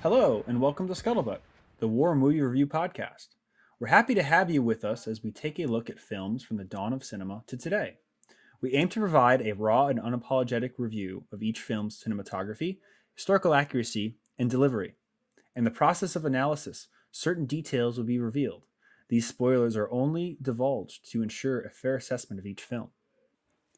Hello, and welcome to Scuttlebutt, the War Movie Review Podcast. We're happy to have you with us as we take a look at films from the dawn of cinema to today. We aim to provide a raw and unapologetic review of each film's cinematography, historical accuracy, and delivery. In the process of analysis, certain details will be revealed. These spoilers are only divulged to ensure a fair assessment of each film.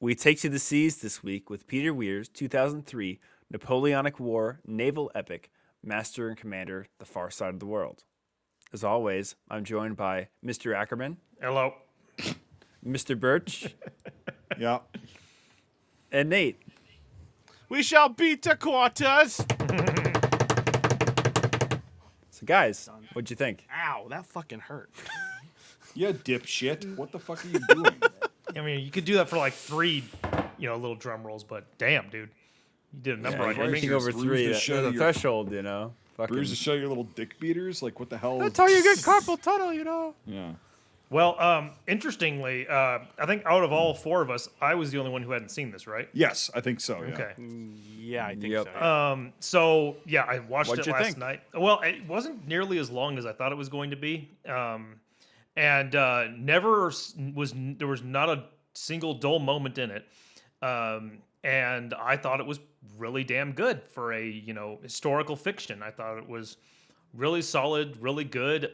We take to the seas this week with Peter Weir's 2003 Napoleonic War Naval Epic, Master and Commander, The Far Side of the World. As always, I'm joined by Mr. Ackerman. Hello. Mr. Birch. Yeah. And Nate. We shall beat the quarters. So guys, what'd you think? Ow, that fucking hurt. Yeah, dipshit. What the fuck are you doing? I mean, you could do that for like three, little drum rolls, but damn, dude. You did a number on your Anything fingers. over Bruise three, the that's shit out the of your- threshold, Fucking. Bruise to show your little dick beaters? Like, what the hell? That's how you get carpal tunnel, Yeah. Well, interestingly, I think out of all four of us, I was the only one who hadn't seen this, right? Yes, I think so. Yeah. Okay. Yeah, I think Yep. so. So, yeah, I watched What'd it you last think? night. Well, it wasn't nearly as long as I thought it was going to be. And never was, there was not a single dull moment in it. And I thought it was really damn good for a, historical fiction. I thought it was really solid, really good,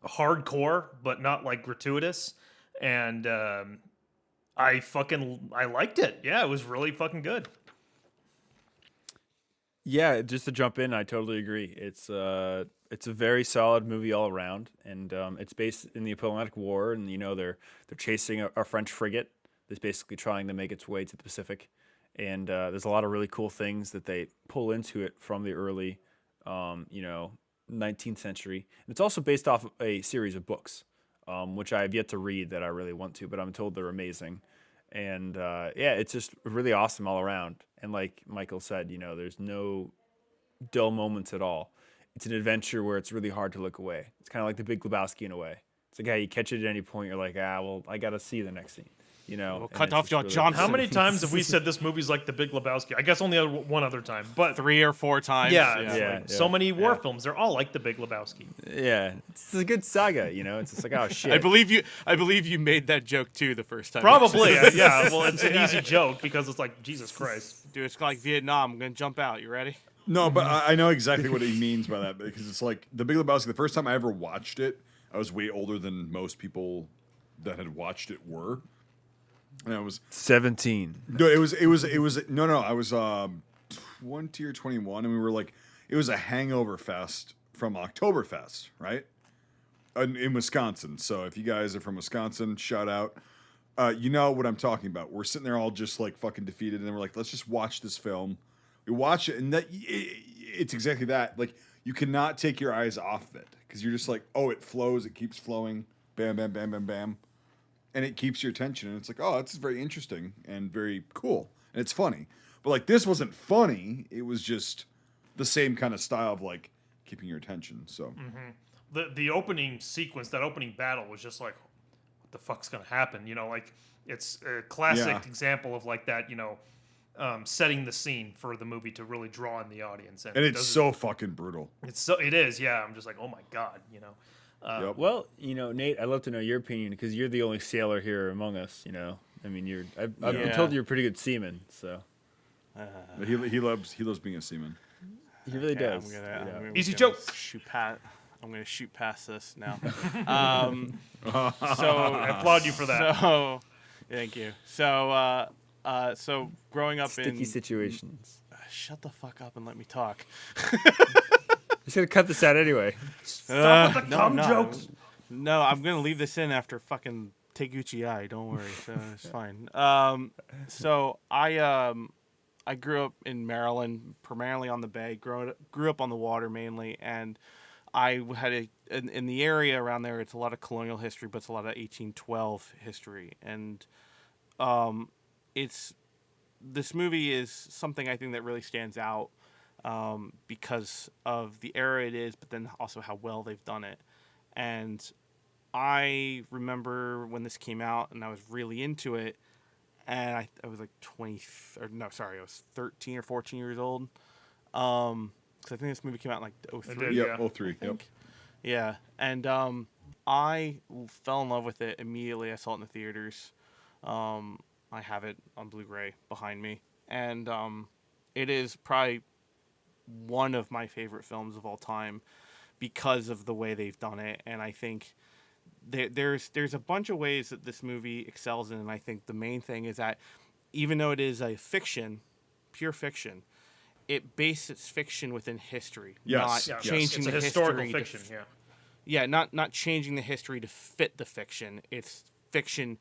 hardcore, but not like gratuitous. And I liked it. Yeah, it was really fucking good. Yeah, just to jump in, I totally agree. It's a very solid movie all around, and it's based in the Napoleonic War, and they're chasing a French frigate that's basically trying to make its way to the Pacific, and there's a lot of really cool things that they pull into it from the early, 19th century. And it's also based off a series of books, which I have yet to read that I really want to, but I'm told they're amazing. And yeah, it's just really awesome all around. And like Michael said, there's no dull moments at all. It's an adventure where it's really hard to look away. It's kind of like the Big Lebowski in a way. It's like, you catch it at any point, you're like, well, I got to see the next scene. We'll and cut it's off just your really- Johnson. How many times have we said this movie's like the Big Lebowski? I guess only one other time. But 3 or 4 times. yeah, Yeah. so many war films, they're all like the Big Lebowski. Yeah, it's a good saga. It's just like, oh shit. I believe you made that joke too the first time. Probably, yeah. Well, it's an easy joke because it's like, Jesus Christ. Dude, it's like Vietnam. I'm gonna jump out. You ready? No, but I know exactly what he means by that, because it's like The Big Lebowski. The first time I ever watched it, I was way older than most people that had watched it were. And I was 17. no, it was no. I was 20 or 21, and we were like, it was a hangover fest from Oktoberfest, right? In Wisconsin. So if you guys are from Wisconsin, shout out. You know what I'm talking about. We're sitting there all just like fucking defeated, and then we're like, let's just watch this film. We watch it, and it's exactly that. Like, you cannot take your eyes off of it, because you're just like, oh, it flows, it keeps flowing, bam, bam, bam, bam, bam. And it keeps your attention, and it's like, oh, that's very interesting and very cool, and it's funny. But like, this wasn't funny; it was just the same kind of style of like keeping your attention. So, The opening sequence, that opening battle was just like, what the fuck's gonna happen? Like, it's a classic example of like that, setting the scene for the movie to really draw in the audience. and it's so fucking brutal. It is, yeah. I'm just like, oh my God, Yep. Well, Nate, I'd love to know your opinion, because you're the only sailor here among us. I mean, I've been Yeah. told you're a pretty good seaman, so But he loves being a seaman. he really Okay, does. I'm Easy gonna joke. I'm gonna shoot past this now. I applaud you for that. So, thank you. So growing up Sticky in situations. shut the fuck up and let me talk. Just gonna cut this out anyway. Stop with the cum no. jokes. No, I'm gonna leave this in after fucking Taguchi Eye. Don't worry, so it's fine. So I grew up in Maryland, primarily on the bay. Grew up on the water mainly, and I had in the area around there. It's a lot of colonial history, but it's a lot of 1812 history, and this movie is something I think that really stands out because of the era it is, but then also how well they've done it. And I remember when this came out, and I was really into it, and I was like I was 13 or 14 years old. because I think this movie came out in like It 03. did, Yep, yeah. 03. Yep. Yeah, and I fell in love with it immediately. I saw it in the theaters. I have it on Blu-ray behind me, and it is probably one of my favorite films of all time because of the way they've done it. And I think there's a bunch of ways that this movie excels in, and I think the main thing is that even though it is a fiction, pure fiction, it bases its fiction within history, Yes, not yes. changing It's a the historical history fiction. to Yeah. yeah, not changing the history to fit the fiction. It's fiction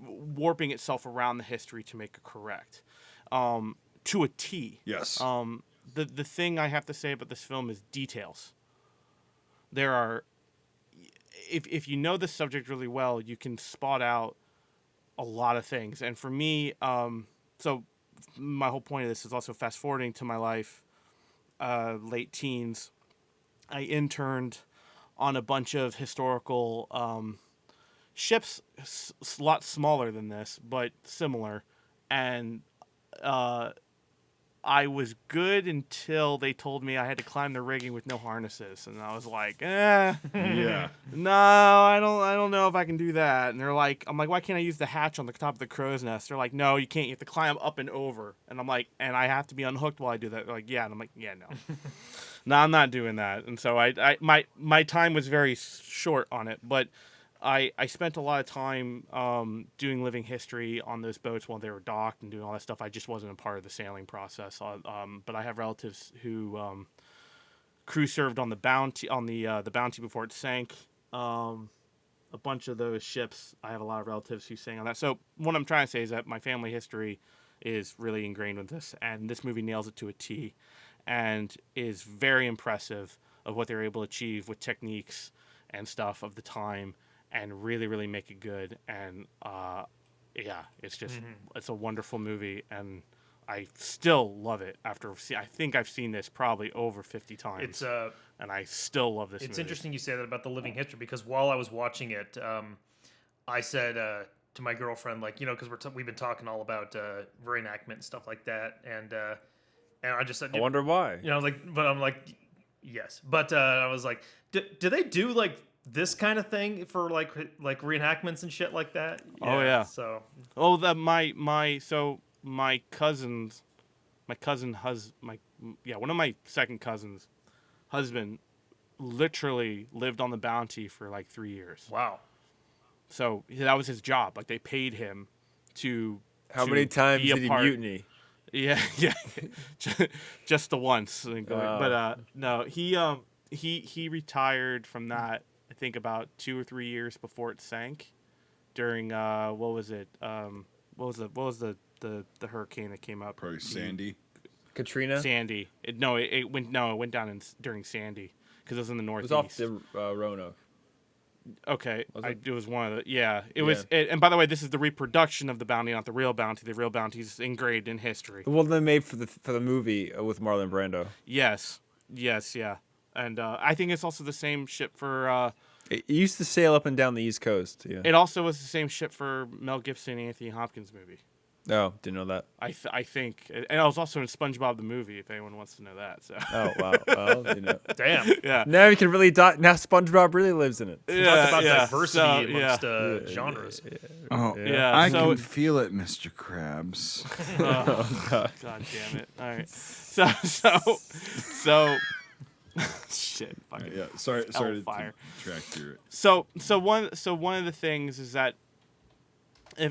warping itself around the history to make it correct, to a T. Yes. The thing I have to say about this film is details. There are, if you know the subject really well, you can spot out a lot of things. And for me, so my whole point of this is also fast forwarding to my life, late teens. I interned on a bunch of historical ships, a lot smaller than this, but similar. And I was good until they told me I had to climb the rigging with no harnesses, and I was like, yeah. no, I don't know if I can do that. And they're like, I'm like, why can't I use the hatch on the top of the crow's nest? They're like, no, you can't. You have to climb up and over. And I'm like, and I have to be unhooked while I do that. They're like, yeah. And I'm like, yeah, no, no, I'm not doing that. And so my time was very short on it, but I spent a lot of time doing living history on those boats while they were docked and doing all that stuff. I just wasn't a part of the sailing process. But I have relatives who crew served on the Bounty the Bounty before it sank. A bunch of those ships, I have a lot of relatives who sang on that. So what I'm trying to say is that my family history is really ingrained with this, and this movie nails it to a T, and is very impressive of what they were able to achieve with techniques and stuff of the time, and really, really make it good. And yeah, it's just it's a wonderful movie, and I still love it. I think I've seen this probably over 50 times. It's and I still love this. It's movie. interesting you say that about the living history, because while I was watching it, I said to my girlfriend, like, because we've been talking all about reenactment and stuff like that, and I just said, I wonder why. but I'm like, yes, but I was like, do they do like this kind of thing for like reenactments and shit like that? Oh, yeah. So my cousin's one of my second cousins' husband literally lived on the Bounty for like 3 years. wow. So that was his job. Like, they paid him to. How to many times be a did he part- mutiny? Yeah, just the once. But no, he retired from that. I think about 2 or 3 years before it sank. During what was it? What was the hurricane that came up? Probably Sandy. Katrina? Sandy. It went down during Sandy because it was in the It northeast. was off the Roanoke. Okay, Was it it? was one of the It was. And by the way, this is the reproduction of the Bounty, not the real Bounty. The real Bounty is engraved in history. The one they made for the movie with Marlon Brando. Yes, yeah. And I think it's also the same ship for. It used to sail up and down the East Coast. Yeah. It also was the same ship for Mel Gibson and Anthony Hopkins movie. Oh, didn't know that. I think, and I was also in SpongeBob the movie. If anyone wants to know that, so. Oh wow. Well, Damn. Yeah. Now you can really now SpongeBob really lives in it. Talk about diversity amongst genres. Oh, Yeah, I so- can feel it, Mr. Krabs. God damn it! All right, so shit. Fucking Yeah, sorry to Hellfire. track your. So one of the things is that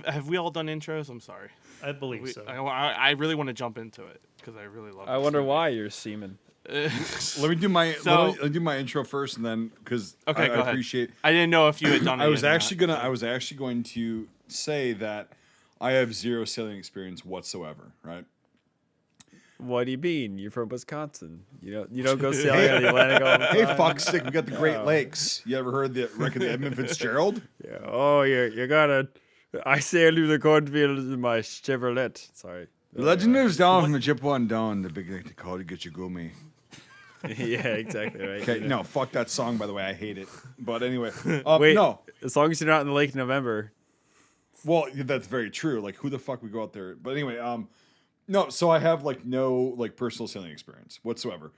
have we all done intros? I'm sorry. I believe so. I really want to jump into it because I really love. I this wonder movie. why you're semen. Let me do my let me do my intro first, and then because Okay, I go ahead. appreciate. I didn't know if you had done it. I was actually going to say that I have zero sailing experience whatsoever. Right? What do you mean? You're from Wisconsin. You don't go sailing on the Atlantic all the time. Hey, fuck stick, we got the Great Lakes. You ever heard the record of Edmund Fitzgerald? Yeah. Oh, you gotta. I sailed through the cornfields in my Chevrolet. Sorry. The legend lives down from the Chippewa down. The big lake they call to get you gummy. Yeah, exactly right. Okay, no, fuck that song. By the way, I hate it. But anyway, Wait. no. As long as you're not in the lake in November. Well, that's very true. Like, who the fuck would go out there? But anyway, No, so I have like no like personal sailing experience whatsoever.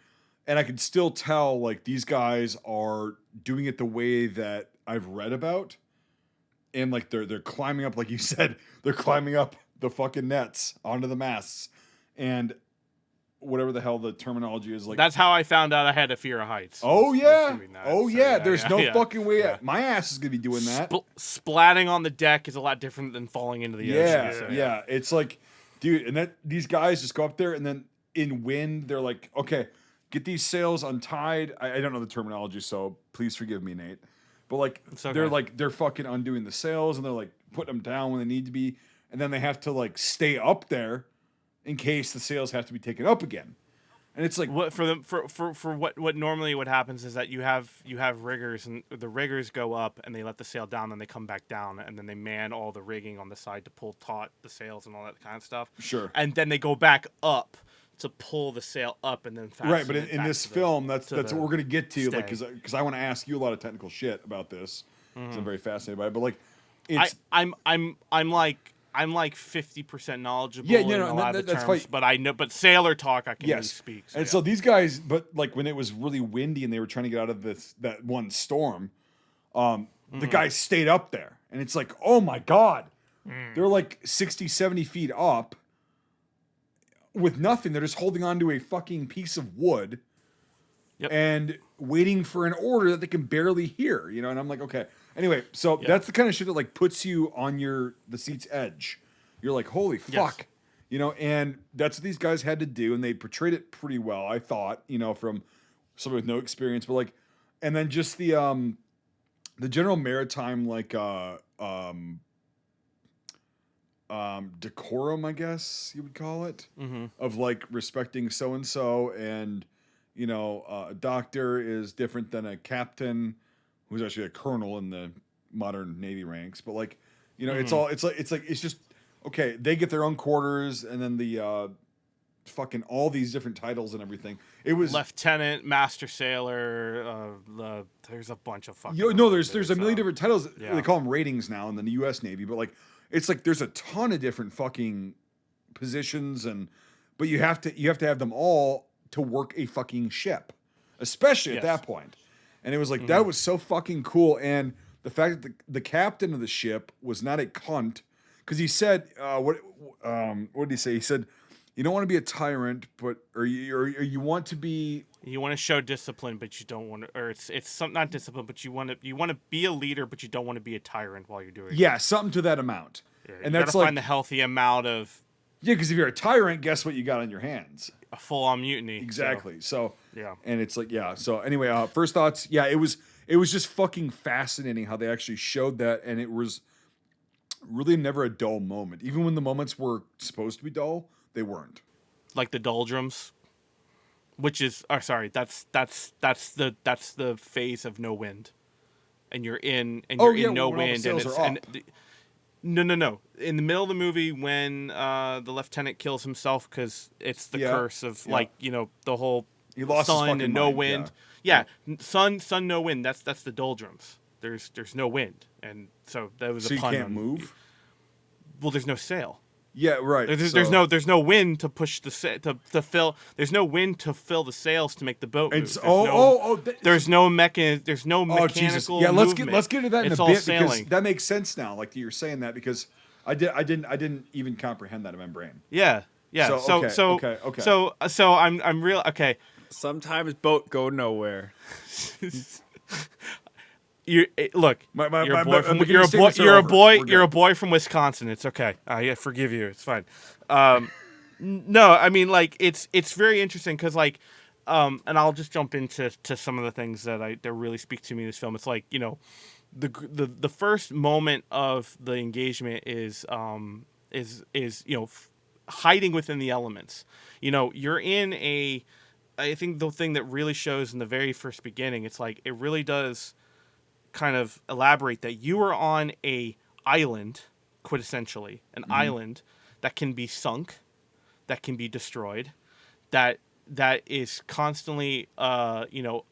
And I can still tell like these guys are doing it the way that I've read about. And like they're climbing up, like you said, they're climbing up the fucking nets onto the masts. And whatever the hell the terminology is, like That's how I found out I had a fear of heights. oh was yeah. doing that. Oh So, yeah. There's no yeah. fucking way Yeah. my ass is gonna be doing that. Splatting on the deck is a lot different than falling into the Yeah, ocean. So, yeah. It's like, dude, and that these guys just go up there and then in wind, they're like, okay, get these sails untied. I don't know the terminology, so please forgive me, Nate. But like okay. they're fucking undoing the sails and they're like putting them down when they need to be, and then they have to like stay up there in case the sails have to be taken up again. And it's like What for what normally what happens is that you have riggers, and the riggers go up and they let the sail down, then they come back down, and then they man all the rigging on the side to pull taut the sails and all that kind of stuff. Sure. And then they go back up to pull the sail up and then fasten right, but it in back this to the- film, that's to what the we're gonna get to, like, stay. because I want to ask you a lot of technical shit about this. 'Cause I'm very fascinated by it, but like, I, it's I'm like 50% knowledgeable Yeah, in no, a lot of the that's terms, fine. but I know, but sailor talk I can really yes. speak. And so these guys, but like when it was really windy and they were trying to get out of that one storm, the guys stayed up there, and it's like, oh my god, they're like 60, 70 feet up with nothing. They're just holding onto a fucking piece of wood. Yep. And waiting for an order that they can barely hear, you know. And I'm like, okay. Anyway, so that's the kind of shit that like puts you on the seat's edge. You're like, holy fuck, you know. And that's what these guys had to do, and they portrayed it pretty well, I thought, you know, from somebody with no experience. But like, and then just the general maritime like decorum, I guess you would call it, of like respecting so and so and. You know, a doctor is different than a captain, who's actually a colonel in the modern Navy ranks. But like, you know, it's just okay. They get their own quarters, and then the fucking all these different titles and everything. It was lieutenant, master sailor. There's a bunch of fucking. There's a million different titles. Yeah. They call them ratings now in the U.S. Navy, but like, it's like there's a ton of different fucking positions, but you have to have them all to work a fucking ship, especially at that point. And it was like, that was so fucking cool. And the fact that the captain of the ship was not a cunt, because he said, what did he say? He said, you don't want to be a tyrant, or you want to be. You want to show discipline, but you don't want to, or it's some, not discipline, but you want to be a leader, but you don't want to be a tyrant while you're doing it. Yeah, something to that amount. Yeah, and you that's gotta like find the healthy amount of. Yeah, because if you're a tyrant, guess what you got on your hands? A full-on mutiny. Exactly. So yeah. And it's like, yeah. So anyway, first thoughts. Yeah, it was just fucking fascinating how they actually showed that, and it was really never a dull moment. Even when the moments were supposed to be dull, they weren't. Like the doldrums, which is, that's the phase of no wind, and you're in no wind, No. In the middle of the movie, when the lieutenant kills himself because it's the curse of the whole he lost his sun fucking and no mind. wind. Yeah. Sun, no wind. That's the doldrums. There's no wind, and so that was so a pun. You can't move. Well, there's no sail. Yeah, right. There's no wind to push the to fill. There's no wind to fill the sails to make the boat move. There's no mechanical. Jesus. Yeah, movement. let's get into that It's in a all bit sailing. because that makes sense now. Like you're saying that because I didn't even comprehend that in my brain. Yeah. So I'm real. Okay. Sometimes boat go nowhere. Look. You're a boy from Wisconsin. It's okay. I forgive you. It's fine. No, I mean like it's very interesting because like, and I'll just jump into some of the things that really speak to me in this film. It's like, you know, the first moment of the engagement is you know, hiding within the elements. You know, you're in I think the thing that really shows in the very first beginning, it's like it really does kind of elaborate that you are on a island, quintessentially an island that can be sunk, that can be destroyed, that is constantly you know,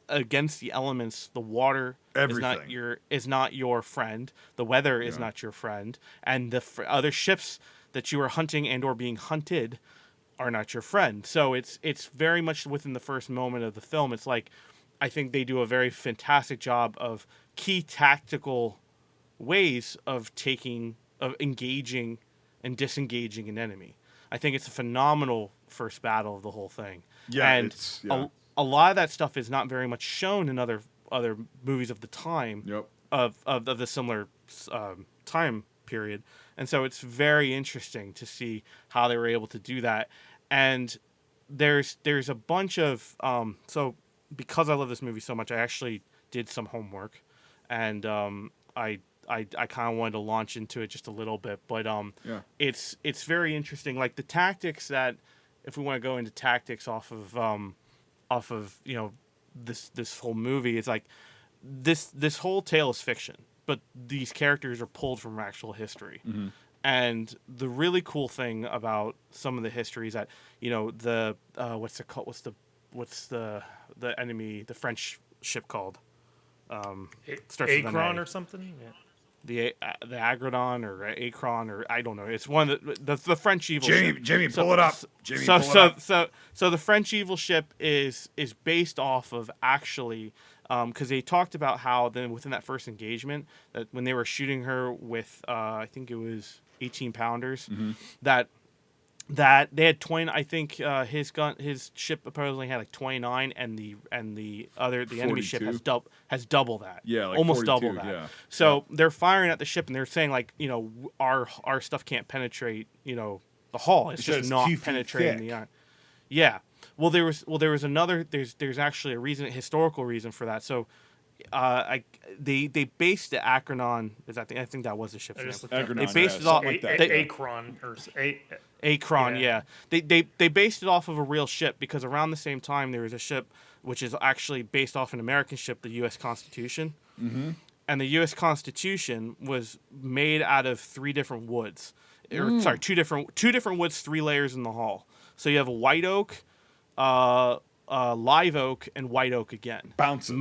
against the elements. The water is not your friend, the weather is not your friend, and the other ships that you are hunting and or being hunted are not your friend. So it's very much within the first moment of the film. It's like, I think they do a very fantastic job of key tactical ways of engaging and disengaging an enemy. I think it's a phenomenal first battle of the whole thing. Yeah, and a lot of that stuff is not very much shown in other movies of the time. Yep. Of the similar time period, and so it's very interesting to see how they were able to do that. And there's a bunch of so because I love this movie so much, I actually did some homework, and I kind of wanted to launch into it just a little bit, but it's very interesting. Like the tactics that, if we want to go into tactics off of this whole movie, it's like this whole tale is fiction, but these characters are pulled from actual history. Mm-hmm. And the really cool thing about some of the history is that the what's the enemy, the French ship called? Starts with an Akron A. or something. Yeah. The Agrodon or Akron, or I don't know. It's one of the French evil ship. Jamie, pull it up. Jamie, pull it up. So the French evil ship is based off of actually, because they talked about how then within that first engagement, that when they were shooting her with I think it was 18 pounders, that they had 20. I think his ship apparently had like 29, and the enemy ship has double that. Yeah, like almost 42, double that. yeah. So they're firing at the ship, and they're saying like, our stuff can't penetrate the hull. It's just not penetrating the iron. Yeah. Well, there was another. There's actually a historical reason for that. So, they based the Akron on. I think that was the ship's name. They based it off like that. Akron or Akron, yeah. They based it off of a real ship, because around the same time there was a ship which is actually based off an American ship, the U.S. Constitution. Mm-hmm. And the U.S. Constitution was made out of 3 different woods. Two different woods, 3 layers in the hull. So you have a white oak, live oak, and white oak again. Bounces.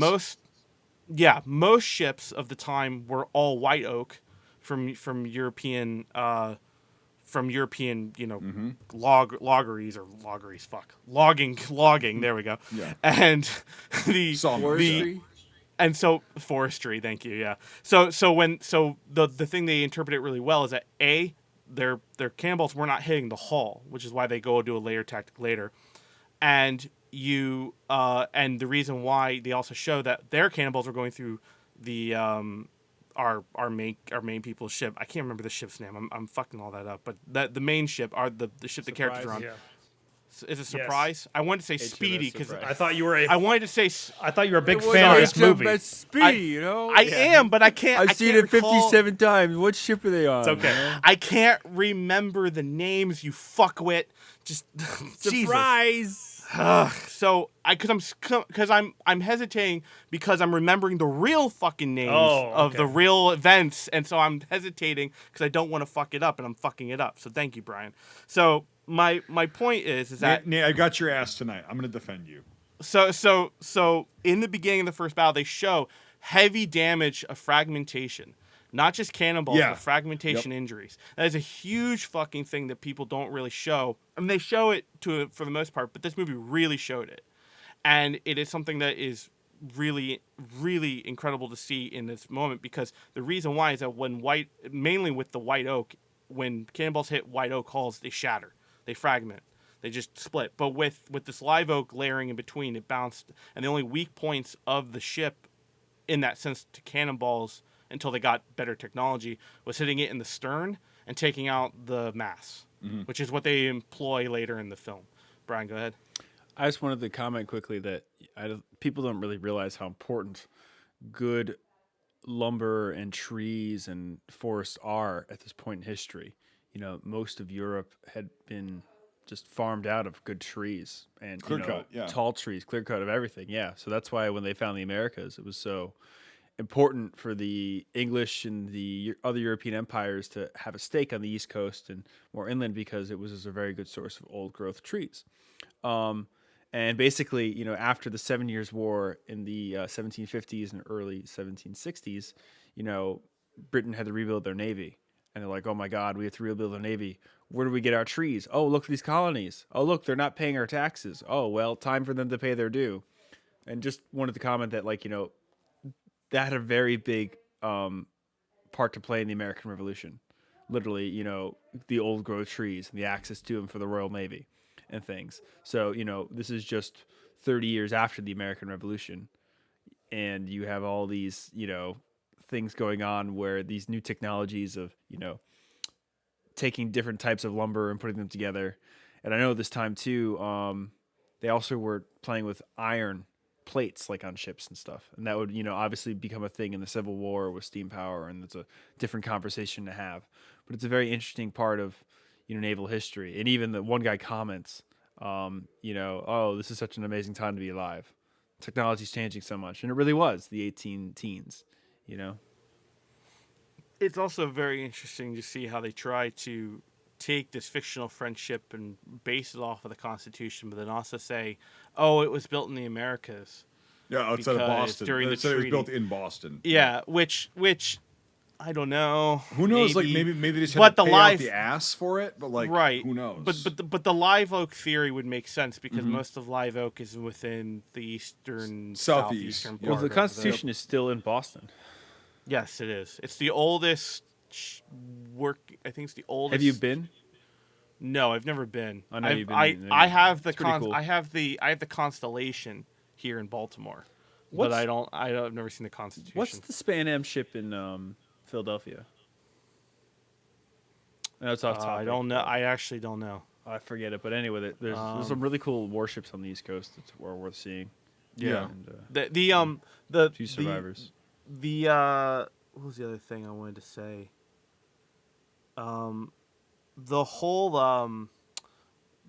Most ships of the time were all white oak from European logging. There we go. Yeah. And forestry. Forestry. Thank you. Yeah. So the thing they interpret it really well is that their cannonballs were not hitting the hull, which is why they go do a layer tactic later, and the reason why they also show that their cannonballs were going through the our main people's ship. I can't remember the ship's name. I'm fucking all that up. But the main ship, the ship the characters are on. Yeah. Is it Surprise? Yes. I wanted to say Speedy because I thought you were I wanted to say. I thought you were a big fan of this movie. Speedy, I am, but I can't. I've seen it 57 times. What ship are they on? It's okay. I can't remember the names. You fuckwit. Just surprise. So I'm hesitating because I'm remembering the real fucking names of the real events, and so I'm hesitating because I don't want to fuck it up, and I'm fucking it up. So thank you, Brian. So my point is that Nate, I got your ass tonight. I'm gonna defend you. So in the beginning of the first battle, they show heavy damage of fragmentation. Not just cannonballs, but fragmentation injuries. That is a huge fucking thing that people don't really show. I mean, they show it for the most part, but this movie really showed it. And it is something that is really, really incredible to see in this moment, because the reason why is that mainly with the white oak, when cannonballs hit white oak hulls, they shatter. They fragment. They just split. But with this live oak layering in between, it bounced. And the only weak points of the ship, in that sense, to cannonballs, until they got better technology, was hitting it in the stern and taking out the mass, which is what they employ later in the film. Brian, go ahead. I just wanted to comment quickly that people don't really realize how important good lumber and trees and forests are at this point in history. Most of Europe had been just farmed out of good trees and tall trees, clear cut of everything. Yeah, so that's why when they found the Americas, it was so important for the English and the other European empires to have a stake on the East Coast and more inland, because it was a very good source of old growth trees. And basically, after the 7 Years' War in the 1750s and early 1760s, Britain had to rebuild their navy. and they're like, oh my God, we have to rebuild the Navy. Where do we get our trees? Oh, look at these colonies. Oh, look, they're not paying our taxes. Oh, well, time for them to pay their due. And just wanted to comment that, like, that had a very big part to play in the American Revolution. Literally, the old growth trees and the access to them for the Royal Navy and things. So, this is just 30 years after the American Revolution. And you have all these, things going on where these new technologies of, taking different types of lumber and putting them together. And I know this time too, they also were playing with iron plates like on ships and stuff. And that would, obviously become a thing in the Civil War with steam power. And it's a different conversation to have. But it's a very interesting part of, naval history. And even the one guy comments, oh, this is such an amazing time to be alive. Technology's changing so much. And it really was the 18 teens, It's also very interesting to see how they try to take this fictional friendship and base it off of the Constitution, but then also say, oh, it was built in the Americas. Yeah, outside of Boston. During They the said it was treaty. built in Boston. Yeah, which I don't know. Who knows? Maybe they just had but to the pay live, out the ass for it. But right. Who knows? But the live oak theory would make sense because most of live oak is within the eastern southeastern Yeah. Well, part the of Constitution is still in Boston. Yes, it is. It's the oldest I think it's the oldest. Have you been? No, I've never been. I know you've been. I have the It's pretty cool. I have the Constellation here in Baltimore, but I've never seen the Constitution. What's the Pan Am ship in Philadelphia? No, it's off topic. I don't know. but I actually don't know. I forget it. But anyway, there's some really cool warships on the East Coast that are worth seeing. Yeah. And, The few survivors. What was the other thing I wanted to say? The whole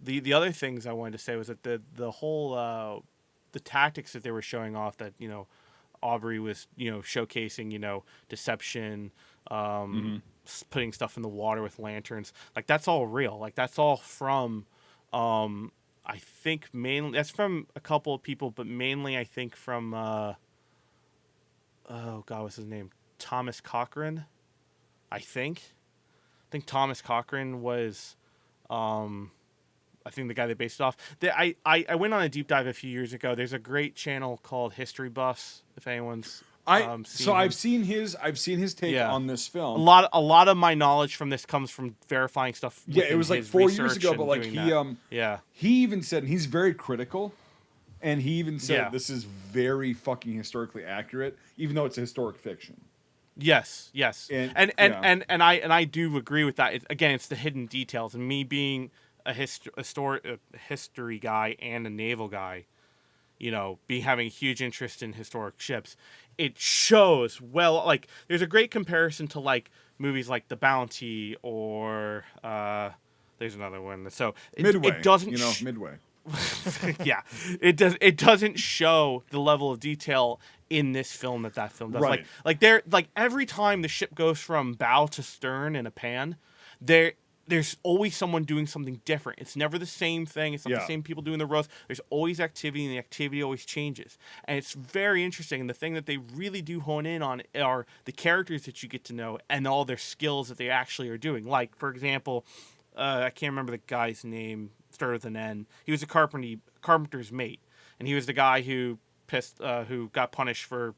the other things I wanted to say was that the whole the tactics that they were showing off, that Aubrey was showcasing deception, putting stuff in the water with lanterns, like that's all real. Like that's all from I think mainly that's from a couple of people, but mainly I think from oh god, what's his name? Thomas Cochrane, I think Thomas Cochrane was, I think the guy they based it off. I went on a deep dive a few years ago. There's a great channel called History Buffs. If anyone's I've seen his take Yeah. on this film. a lot of my knowledge from this comes from verifying stuff. Yeah, it within was like his 4 years research ago, and but like doing he that. Yeah. he even said, and he's very critical, and he even said Yeah. this is very fucking historically accurate, even though it's a historic fiction. Yes. And- And I do agree with that. Again, it's the hidden details, and me being a history guy and a naval guy, having a huge interest in historic ships, it shows well. Like there's a great comparison to like movies like The Bounty or there's another one. So Midway, it doesn't Midway. yeah, it doesn't show the level of detail in this film that film does. Right. Like every time the ship goes from bow to stern in a pan, there's always someone doing something different. It's never the same thing. It's not the same people doing the rows. There's always activity, and the activity always changes. And it's very interesting. And the thing that they really do hone in on are the characters that you get to know and all their skills that they actually are doing. Like, for example, I can't remember the guy's name. Started with an N. He was a carpenter's mate, and he was the guy who got punished for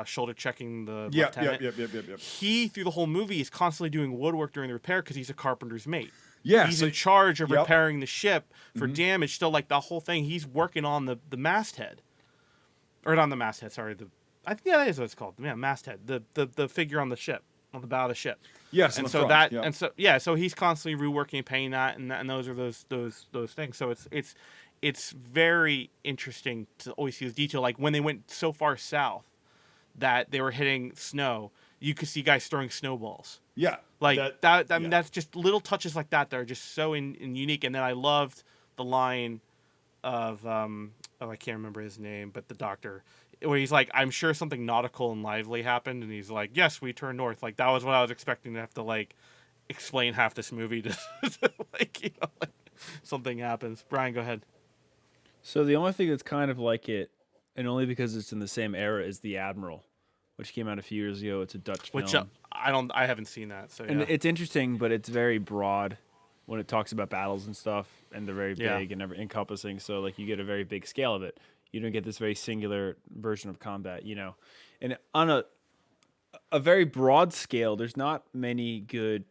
shoulder checking the lieutenant. Yep. He, through the whole movie, is constantly doing woodwork during the repair because he's a carpenter's mate. Yeah, he's so- in charge of Yep. repairing the ship for damage. So, like the whole thing, he's working on the masthead, or not the masthead. Sorry, that is what it's called. Yeah, masthead. The figure on the ship, on the bow of the ship. Yes, And on the so front, that yep. so he's constantly reworking and painting that, and those are those things. So it's very interesting to always see this detail. Like when they went so far south that they were hitting snow, you could see guys throwing snowballs. Yeah, Like that. I mean, yeah. that's just little touches like that are just so unique. And then I loved the line of I can't remember his name, but the doctor, where he's like, I'm sure something nautical and lively happened, and he's like, yes, we turned north. Like that was what I was expecting to have to like explain half this movie to like something happens. Brian, go ahead. So the only thing that's kind of like it, and only because it's in the same era, is the Admiral. which came out a few years ago. It's a Dutch Which film. I haven't seen that. So And yeah. it's interesting, but it's very broad when it talks about battles and stuff, and they're very Yeah. big and encompassing. So like you get a very big scale of it. You don't get this very singular version of combat, And on a very broad scale, there's not many good,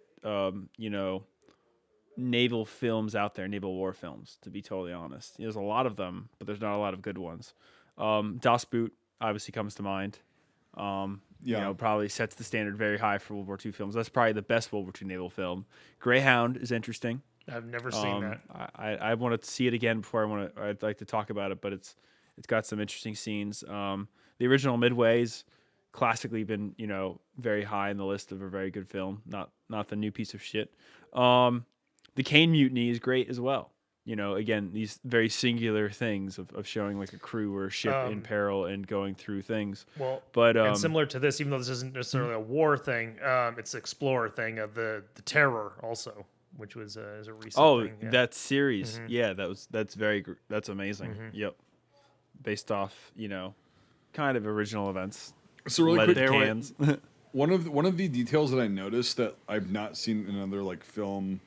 naval films out there, naval war films. To be totally honest, there's a lot of them, but there's not a lot of good ones. Das Boot obviously comes to mind. Probably sets the standard very high for World War II films. That's probably the best World War II naval film. Greyhound is interesting. I've never seen that. I want to see it again before I'd like to talk about it, but it's got some interesting scenes. The original Midway's classically been very high in the list of a very good film. Not the new piece of shit. The Caine Mutiny is great as well. Again, these very singular things of showing like a crew or a ship in peril and going through things. Well, but and similar to this, even though this isn't necessarily a war thing, it's an explorer thing of the Terror also, which was is a recent thing. Yeah. That series, yeah, that's amazing. Yep, based off kind of original events. So really quick, cans. one of the details that I noticed that I've not seen in another like film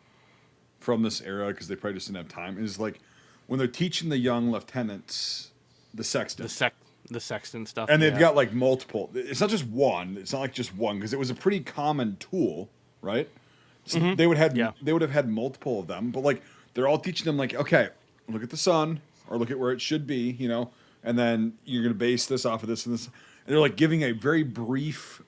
from this era, because they probably just didn't have time, is like when they're teaching the young lieutenants the sextant. The sextant stuff. And they've got like multiple. It's not just one. It's not like just one, because it was a pretty common tool, right? So they would have had multiple of them, but like they're all teaching them like, okay, look at the sun or look at where it should be, and then you're going to base this off of this and this. And they're like giving a very brief,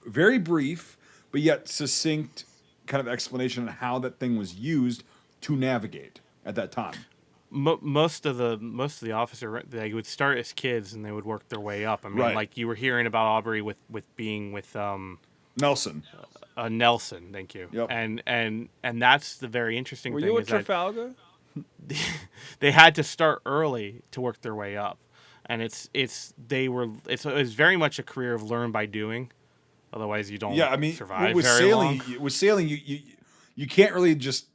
but yet succinct kind of explanation on how that thing was used to navigate at that time. Most of the officer, they would start as kids and they would work their way up. I mean, like you were hearing about Aubrey with being with Nelson. Nelson, thank you. Yep. And that's the very interesting thing. Were you is at Trafalgar? They had to start early to work their way up, and it was very much a career of learn by doing. Otherwise, you don't survive very long. With sailing, you can't really just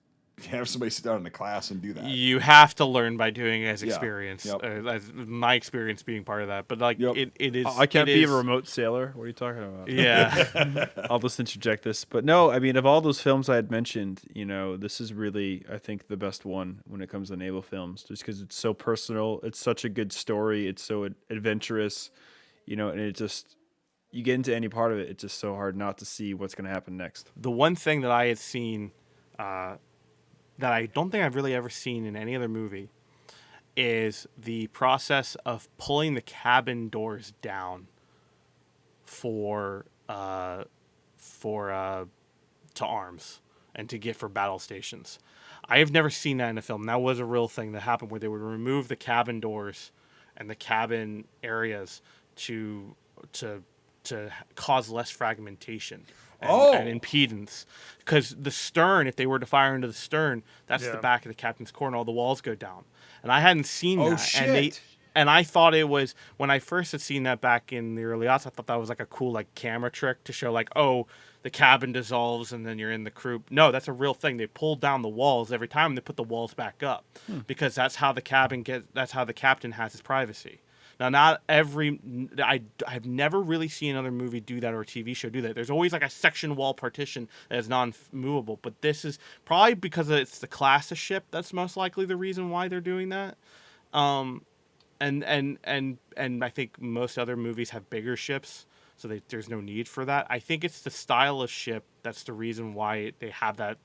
have somebody sit down in the class and do that. You have to learn by doing as experience. Yep. As my experience being part of that. But like it is. I can't be a remote sailor. What are you talking about? Yeah. I'll just interject this. But no, I mean, of all those films I had mentioned, this is really, I think, the best one when it comes to naval films, just because it's so personal. It's such a good story. It's so adventurous, and it just, you get into any part of it, it's just so hard not to see what's going to happen next. The one thing that I had seen that I don't think I've really ever seen in any other movie is the process of pulling the cabin doors down for to arms and to get for battle stations. I have never seen that in a film. That was a real thing that happened, where they would remove the cabin doors and the cabin areas to cause less fragmentation and impedance. Because the stern, if they were to fire into the stern, that's the back of the captain's corner. All the walls go down. And I hadn't seen that. Shit. And I thought it was, when I first had seen that back in the early aughts, I thought that was like a cool like camera trick to show like, oh, the cabin dissolves and then you're in the crew. No, that's a real thing. They pull down the walls every time and they put the walls back up because that's how the captain has his privacy. Now, not every, I've never really seen another movie do that or a TV show do that. There's always like a section wall partition that is non-movable, but this is probably because it's the class of ship. That's most likely the reason why they're doing that. And I think most other movies have bigger ships, so there's no need for that. I think it's the style of ship that's the reason why they have that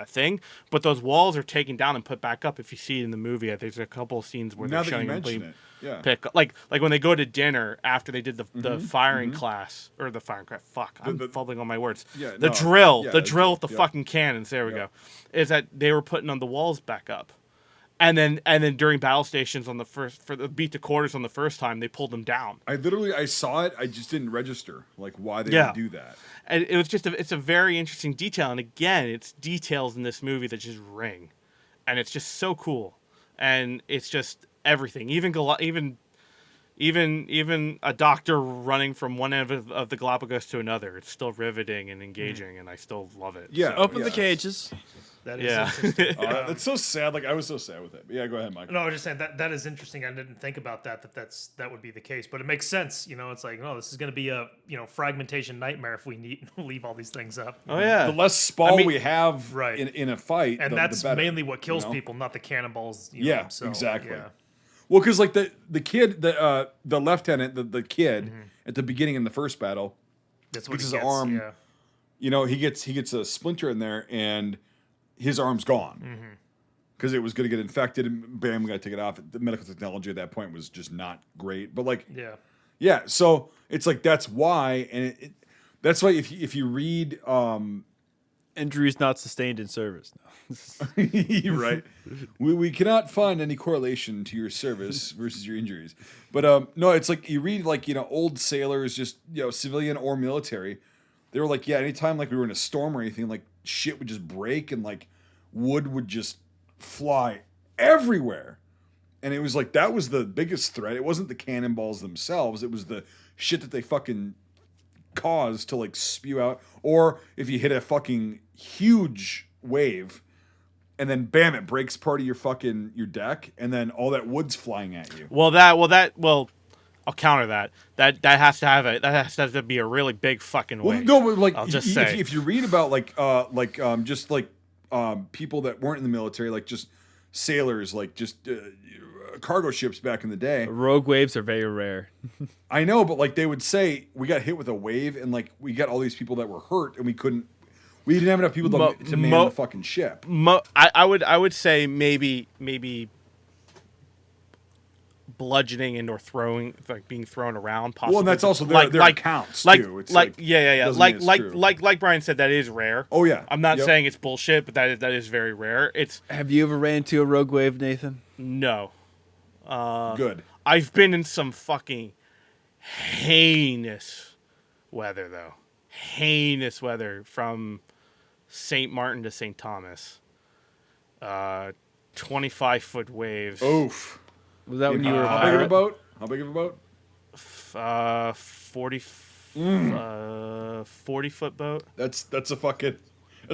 thing. But those walls are taken down and put back up. If you see it in the movie, there's a couple of scenes where they're showing them pick, like when they go to dinner after they did the firing class or the firing craft. Fuck, I'm fumbling on my words. The drill with the fucking cannons. There we go. Is that they were putting on the walls back up. And then during battle stations on the first, for the beat the quarters on the first time, they pulled them down. I saw it. I just didn't register like why they would do that. And it was it's a very interesting detail. And again, it's details in this movie that just ring, and it's just so cool. And it's just everything. Even even a doctor running from one end of the Galapagos to another, it's still riveting and engaging, and I still love it. Yeah. Open the yeah. cages. That is Yeah. interesting. That's so sad. Like I was so sad with it. But yeah, go ahead, Mike. No, I was just saying that is interesting. I didn't think about that would be the case, but it makes sense. It's like, oh, this is going to be a fragmentation nightmare if we leave all these things up. Oh yeah. The less sprawl we have Right. in a fight, And the that's better, mainly what kills you know? people, not the cannonballs. Yeah, themselves. exactly. Yeah. Well, because like the kid, the lieutenant, the kid at the beginning in the first battle, That's what gets he his gets. arm. Yeah. He gets a splinter in there, and his arm's gone because it was going to get infected, and bam, we got to take it off. The medical technology at that point was just not great, but like, yeah. So it's like that's why, and that's why if you read, Injuries not sustained in service. No. right, we cannot find any correlation to your service versus your injuries, but no, it's like you read like old sailors, just civilian or military. They were like, yeah, anytime like we were in a storm or anything, like shit would just break and like wood would just fly everywhere. And it was like that was the biggest threat. It wasn't the cannonballs themselves. It was the shit that they fucking caused to like spew out. Or if you hit a fucking huge wave and then bam, it breaks part of your deck and then all that wood's flying at you. Well, I'll counter that. That has to be a really big fucking wave. Well, no, but like I'll just say if you read about just like people that weren't in the military, like just sailors, like just cargo ships back in the day. Rogue waves are very rare. I know, but like they would say, we got hit with a wave, and like we got all these people that were hurt, and we didn't have enough people to man the fucking ship. I would say maybe bludgeoning and or throwing, like being thrown around. Possibly. Well, and that's also their accounts too. It's like Brian said, that is rare. Oh yeah, I'm not saying it's bullshit, but that is very rare. Have you ever ran into a rogue wave, Nathan? No. Good. I've been in some fucking heinous weather though. Heinous weather from St. Martin to St. Thomas. 25-foot waves. Oof. Was that when you were a how big of a pirate? boat? How big of a boat? 40-foot boat. That's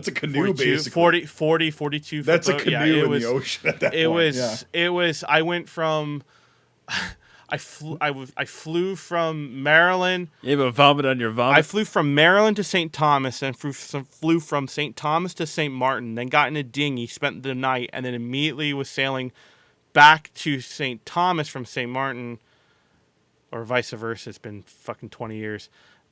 a canoe 42, basically. 42 foot That's a boat. canoe in the ocean at that point. It was. I went from. I flew from Maryland. You have a vomit on your vomit. I flew from Maryland to St. Thomas and flew from St. Thomas to St. Martin. Then got in a dinghy, spent the night, and then immediately was sailing back to St. Thomas from St. Martin, or vice versa. It's been fucking 20 years,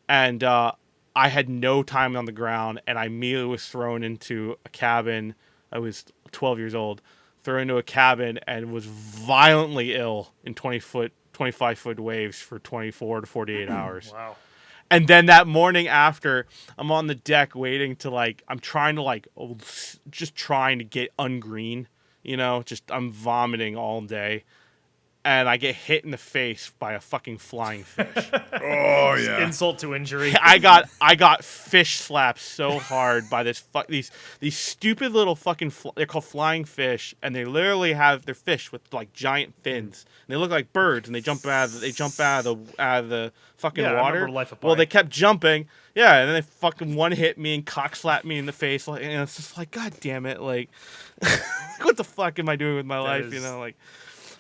and I had no time on the ground, and I immediately was thrown into a cabin. I was 12 years old, thrown into a cabin, and was violently ill in 25-foot waves for 24 to 48 hours. Wow. And then that morning after, I'm on the deck waiting to I'm trying to just trying to get ungreen, I'm vomiting all day. And I get hit in the face by a fucking flying fish. Oh yeah. Insult to injury. I got fish slapped so hard by these stupid little fucking they're called flying fish, and they literally have their fish with like giant fins. And they look like birds, and they jump out of the fucking Yeah, I water. remember Life of Pi. Well, they kept jumping. Yeah, and then they fucking one hit me and cock slapped me in the face. And it's just like, God damn it! Like, what the fuck am I doing with my life?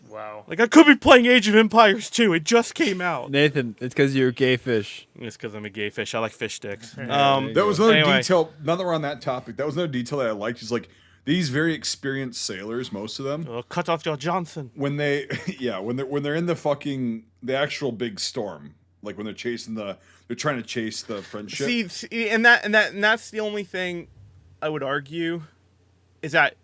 Wow. Like I could be playing Age of Empires 2. It just came out. Nathan, it's because you're a gay fish. It's because I'm a gay fish. I like fish sticks. There you That was another Anyway. detail. Now that we're on that topic, that was another detail that I liked. Is like these very experienced sailors, most of them, Cut off Joe Johnson. when they, when they're in the actual big storm, like when they're trying to chase the French ship. See, and that's the only thing I would argue is that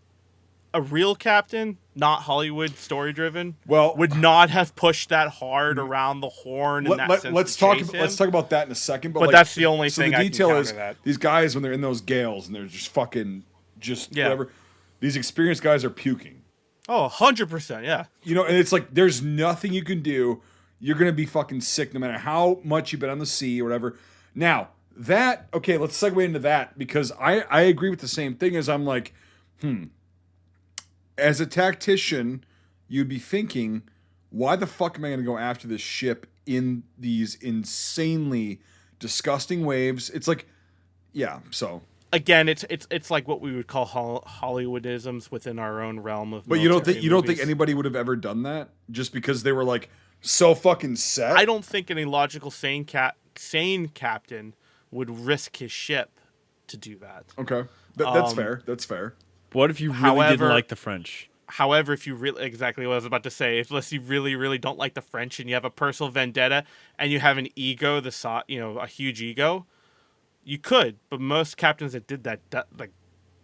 a real captain, not Hollywood story driven, Well- would not have pushed that hard around the horn. Let's talk about that in a second. But that's the only so thing the I can detail is counter that. these guys when they're in those gales and they're just fucking Yeah. whatever. These experienced guys are puking. Oh, 100%, yeah. And it's like there's nothing you can do. You're gonna be fucking sick no matter how much you've been on the sea or whatever. Now let's segue into that because I agree with the same thing as I'm like, as a tactician, you'd be thinking, why the fuck am I going to go after this ship in these insanely disgusting waves? It's like, yeah, so. Again, it's like what we would call Hollywoodisms within our own realm of. But you don't military think movies. anybody would have ever done that just because they were like so fucking set? I don't think any logical sane captain would risk his ship to do that. Okay, that's fair. That's fair. What if you really However- didn't like the French? However, if you really exactly what I was about to say, unless you really, really don't like the French and you have a personal vendetta and you have an ego, a huge ego, you could. But most captains that did that like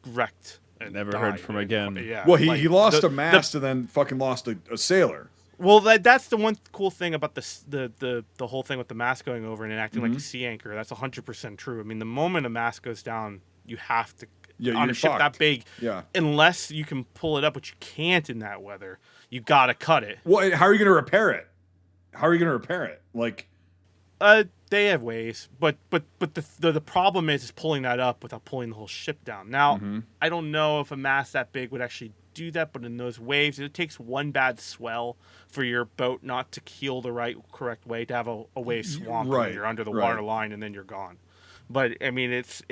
wrecked. And Never heard died. from again. Yeah. Well, he like, lost a mast and then fucking lost a sailor. Well, that's the one cool thing about the whole thing with the mast going over and it acting like a sea anchor. That's 100% true. I mean, the moment a mast goes down, you have to on you're a ship fucked. that big. Yeah. Unless you can pull it up, which you can't in that weather, you gotta cut it. Well, how are you going to repair it? Like, They have ways, but the problem is pulling that up without pulling the whole ship down. Now, I don't know if a mast that big would actually do that, but in those waves, it takes one bad swell for your boat not to keel the correct way to have a wave swamp Right, and you're under the right. water line and then you're gone. But I mean, it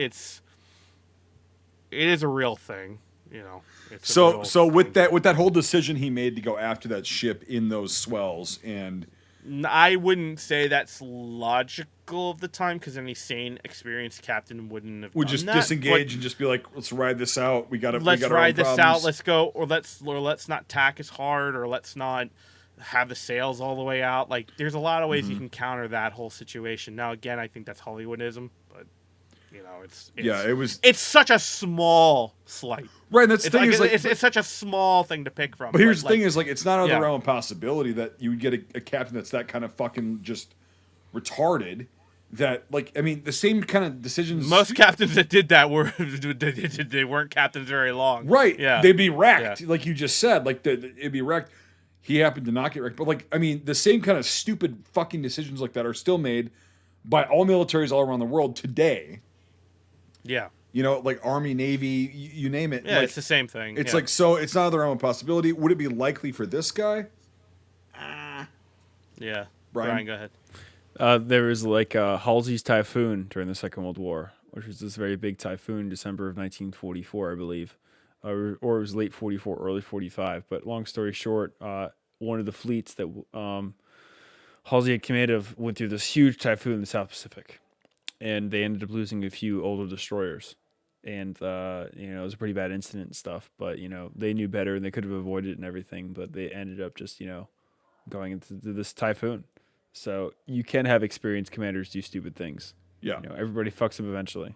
is a real thing, you know. It's a so real with thing. that whole decision he made to go after that ship in those swells, and I wouldn't say that's logical of the time because any sane, experienced captain wouldn't have would done just that, disengage and just be like, let's ride this out. let's ride this out. Let's go, or let's not tack as hard, or let's not have the sails all the way out. Like, there's a lot of ways you can counter that whole situation. Now, again, I think that's Hollywoodism, but you know, it's such a small slight. Right, and that's the thing is like, it's such a small thing to pick from. but here's the thing is like, it's not out of Yeah. the realm of possibility that you would get a captain that's that kind of fucking just retarded. That, like, I mean, the same kind of decisions. Most captains that did that they weren't captains very long. Right. Yeah. They'd be wrecked, Yeah. like you just said. Like, it'd be wrecked. He happened to not get wrecked. But, like, I mean, the same kind of stupid fucking decisions like that are still made by all militaries all around the world today. Yeah. You know, like Army, Navy, you name it. Yeah, like, it's the same thing. It's yeah. like, so it's not out of the realm of possibility. Would it be likely for this guy? Yeah. Brian, go ahead. There was like a Halseys Typhoon during the Second World War, which was this very big typhoon, December of 1944, I believe, or it was late 44, early 45. But long story short, one of the fleets that Halsey had command of went through this huge typhoon in the South Pacific, and they ended up losing a few older destroyers. And it was a pretty bad incident and stuff. But they knew better, and they could have avoided it and everything. But they ended up just going into this typhoon. So you can have experienced commanders do stupid things. Yeah. Everybody fucks up eventually.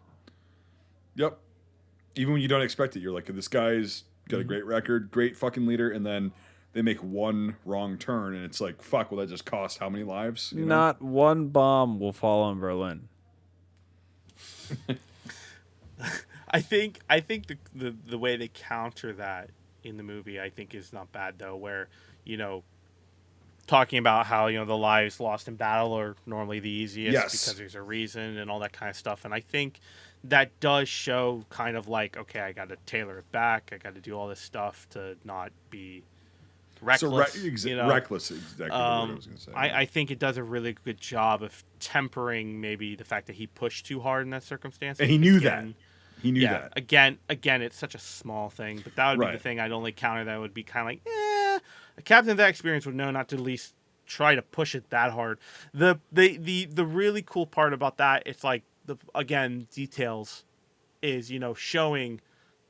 Yep. Even when you don't expect it, you're like, this guy's got a great record, great fucking leader, and then they make one wrong turn, and it's like, fuck, will that just cost how many lives? You know? Not one bomb will fall on Berlin. I think the way they counter that in the movie, I think, is not bad though. Where talking about how the lives lost in battle are normally the easiest because there's a reason and all that kind of stuff. And I think that does show kind of like, okay, I got to tailor it back. I got to do all this stuff to not be reckless. So reckless, exactly what I was going to say. I think it does a really good job of tempering maybe the fact that he pushed too hard in that circumstance. And he knew that. He knew Yeah, that. again, it's such a small thing, but that would be Right. the thing I'd only counter that would be kind of like, a captain of that experience would know not to at least try to push it that hard. The really cool part about that, it's like details is showing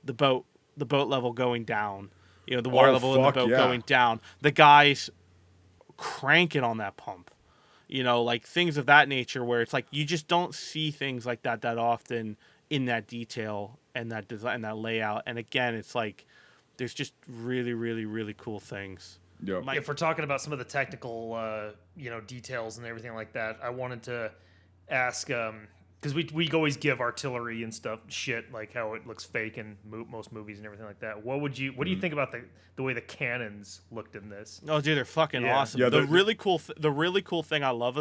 the boat level going down, the water level in the boat going down, the guys cranking on that pump, like things of that nature where it's like you just don't see things like that often in that detail and that design, that layout. And again, it's like there's just really, really, really cool things. Yep. If we're talking about some of the technical, details and everything like that, I wanted to ask, because we always give artillery and stuff shit, like how it looks fake in most movies and everything like that. What do you think about the way the cannons looked in this? Oh, dude, they're fucking awesome. Yeah, the really cool thing I love,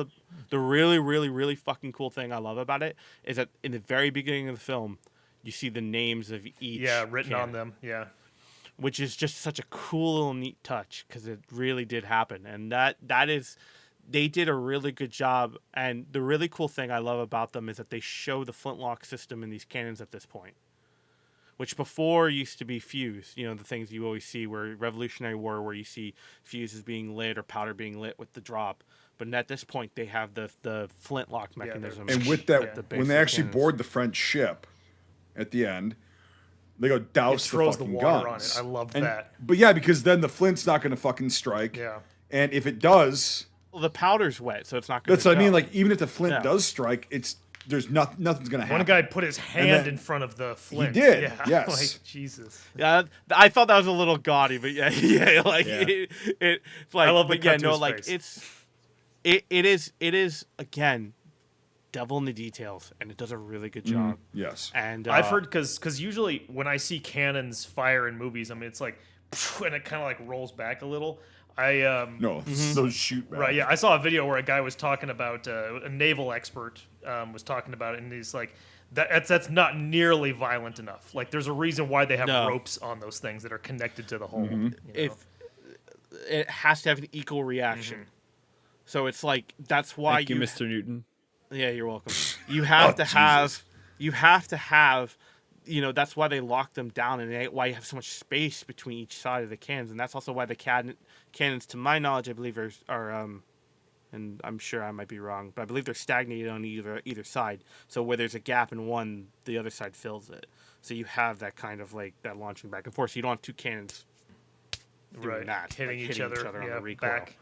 the really, really, really fucking cool thing I love about it is that in the very beginning of the film, you see the names of each. Yeah, written cannon. on them. Yeah. which is just such a cool little neat touch because it really did happen. And that is, they did a really good job. And the really cool thing I love about them is that they show the flintlock system in these cannons at this point, which before used to be fuse. You know, the things you always see where Revolutionary War, where you see fuses being lit or powder being lit with the drop. But at this point, they have the flintlock mechanism. And with that, at the base when they of the actually cannons. board the French ship at the end, they go douse It the throws the fucking water guns. on it. I love And- that. But yeah, because then the flint's not going to fucking strike. Yeah. And if it does, Well, the powder's wet, so it's not going to that's what I mean. Like, even if the flint Yeah. does strike, there's nothing's going to happen. One guy put his hand then- in front of the flint. did, Yeah. yes. Like, Jesus. Yeah, I thought that was a little gaudy, but yeah, like Yeah. it like, I love the but yeah, cut to no, his like face. it is again, devil in the details, and it does a really good job. Yes. And I've heard because usually when I see cannons fire in movies, I mean it's like, and it kind of like rolls back a little. No, those shoot back. Right, yeah. I saw a video where a guy was talking about a naval expert was talking about it, and he's like, that's not nearly violent enough. Like, there's a reason why they have No. ropes on those things that are connected to the hole. You know? if it has to have an equal reaction, so it's like that's why Thank you, Mr. Newton. Yeah, you're welcome. You have to have. Jesus. You have to have. You know, that's why they lock them down, and why you have so much space between each side of the cannons, and that's also why the cannons, to my knowledge, I believe are and I'm sure I might be wrong, but I believe they're stagnated on either side. So where there's a gap in one, the other side fills it. So you have that kind of like that launching back and forth. So you don't have two cannons doing Right, that, hitting like each other, on yeah, the recoil. back.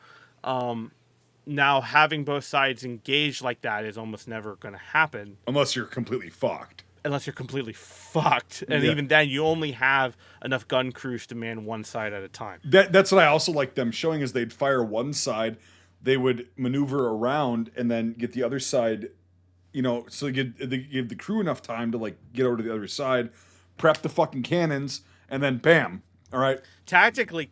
Now having both sides engaged like that is almost never going to happen. Unless you're completely fucked. Unless you're completely fucked. And Yeah. even then, you only have enough gun crews to man one side at a time. That's what I also like them showing is they'd fire one side, they would maneuver around and then get the other side, you know, so they give the crew enough time to like get over to the other side, prep the fucking cannons, and then bam. All right. Tactically,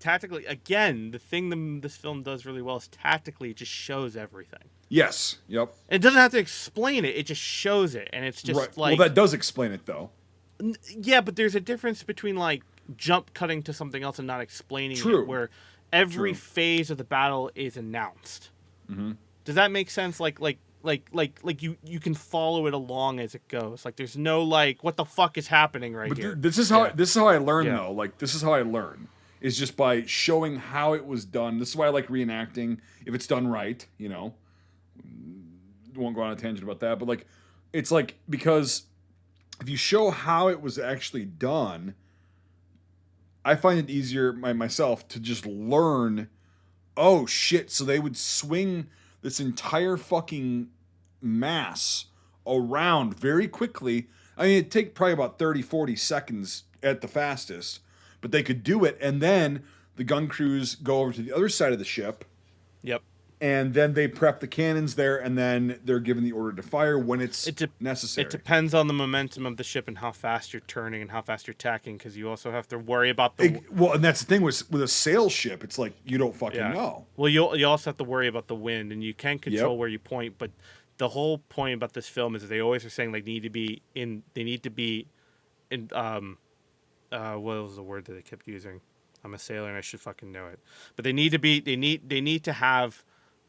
again, the thing this film does really well is tactically it just shows everything. Yes. Yep. It doesn't have to explain it, it just shows it. And it's just Right. like... Well, that does explain it though. Yeah, but there's a difference between like jump cutting to something else and not explaining True. it, where every True. phase of the battle is announced. Mm-hmm. Does that make sense? Like you can follow it along as it goes. Like there's no like what the fuck is happening right But here. this is how I learn Yeah. though. Like this is how I learn is just by showing how it was done. This is why I like reenacting if it's done right. You know, won't go on a tangent about that, but like it's like because if you show how it was actually done, I find it easier myself to just learn. Oh shit! So they would swing this entire fucking mass around very quickly. I mean, it'd take probably about 30, 40 seconds at the fastest, but they could do it. And then the gun crews go over to the other side of the ship, Yep. and then they prep the cannons there, and then they're given the order to fire when it's necessary. It depends on the momentum of the ship and how fast you're turning and how fast you're tacking, because you also have to worry about the... Well, and that's the thing with a sail ship, it's like you don't fucking know. Well, you also have to worry about the wind, and you can control where you point, but the whole point about this film is that they always are saying like they need to be in what was the word that they kept using? I'm a sailor and I should fucking know it. But they need to have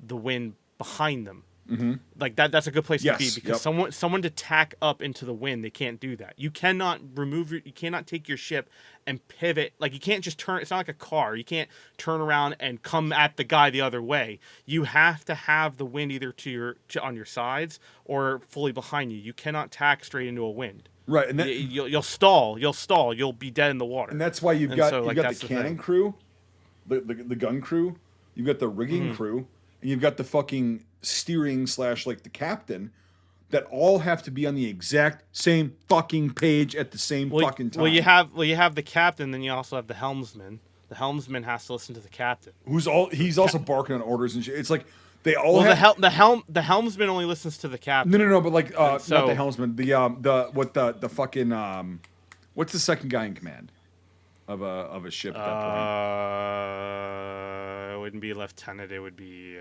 the wind behind them. Mm-hmm. Like that's a good place to be, Yes, because someone to tack up into the wind, they can't do that. You cannot you cannot take your ship and pivot. Like you can't just turn. It's not like a car. You can't turn around and come at the guy the other way. You have to have the wind either on your sides or fully behind you. You cannot tack straight into a wind. Right, and You'll stall. You'll be dead in the water. and that's why you've And got so, like, the that's the cannon thing. crew, the gun crew, you've got the rigging Mm-hmm. crew, and you've got the fucking steering / like the captain, that all have to be on the exact same fucking page at the same fucking time. Well, you have the captain, then you also have the helmsman. The helmsman has to listen to the captain. He's also barking on orders and shit. It's like they all Well, have the helmsman only listens to the captain. no, but like not so- the helmsman, the fucking what's the second guy in command of a ship at that It wouldn't be lieutenant. It would be.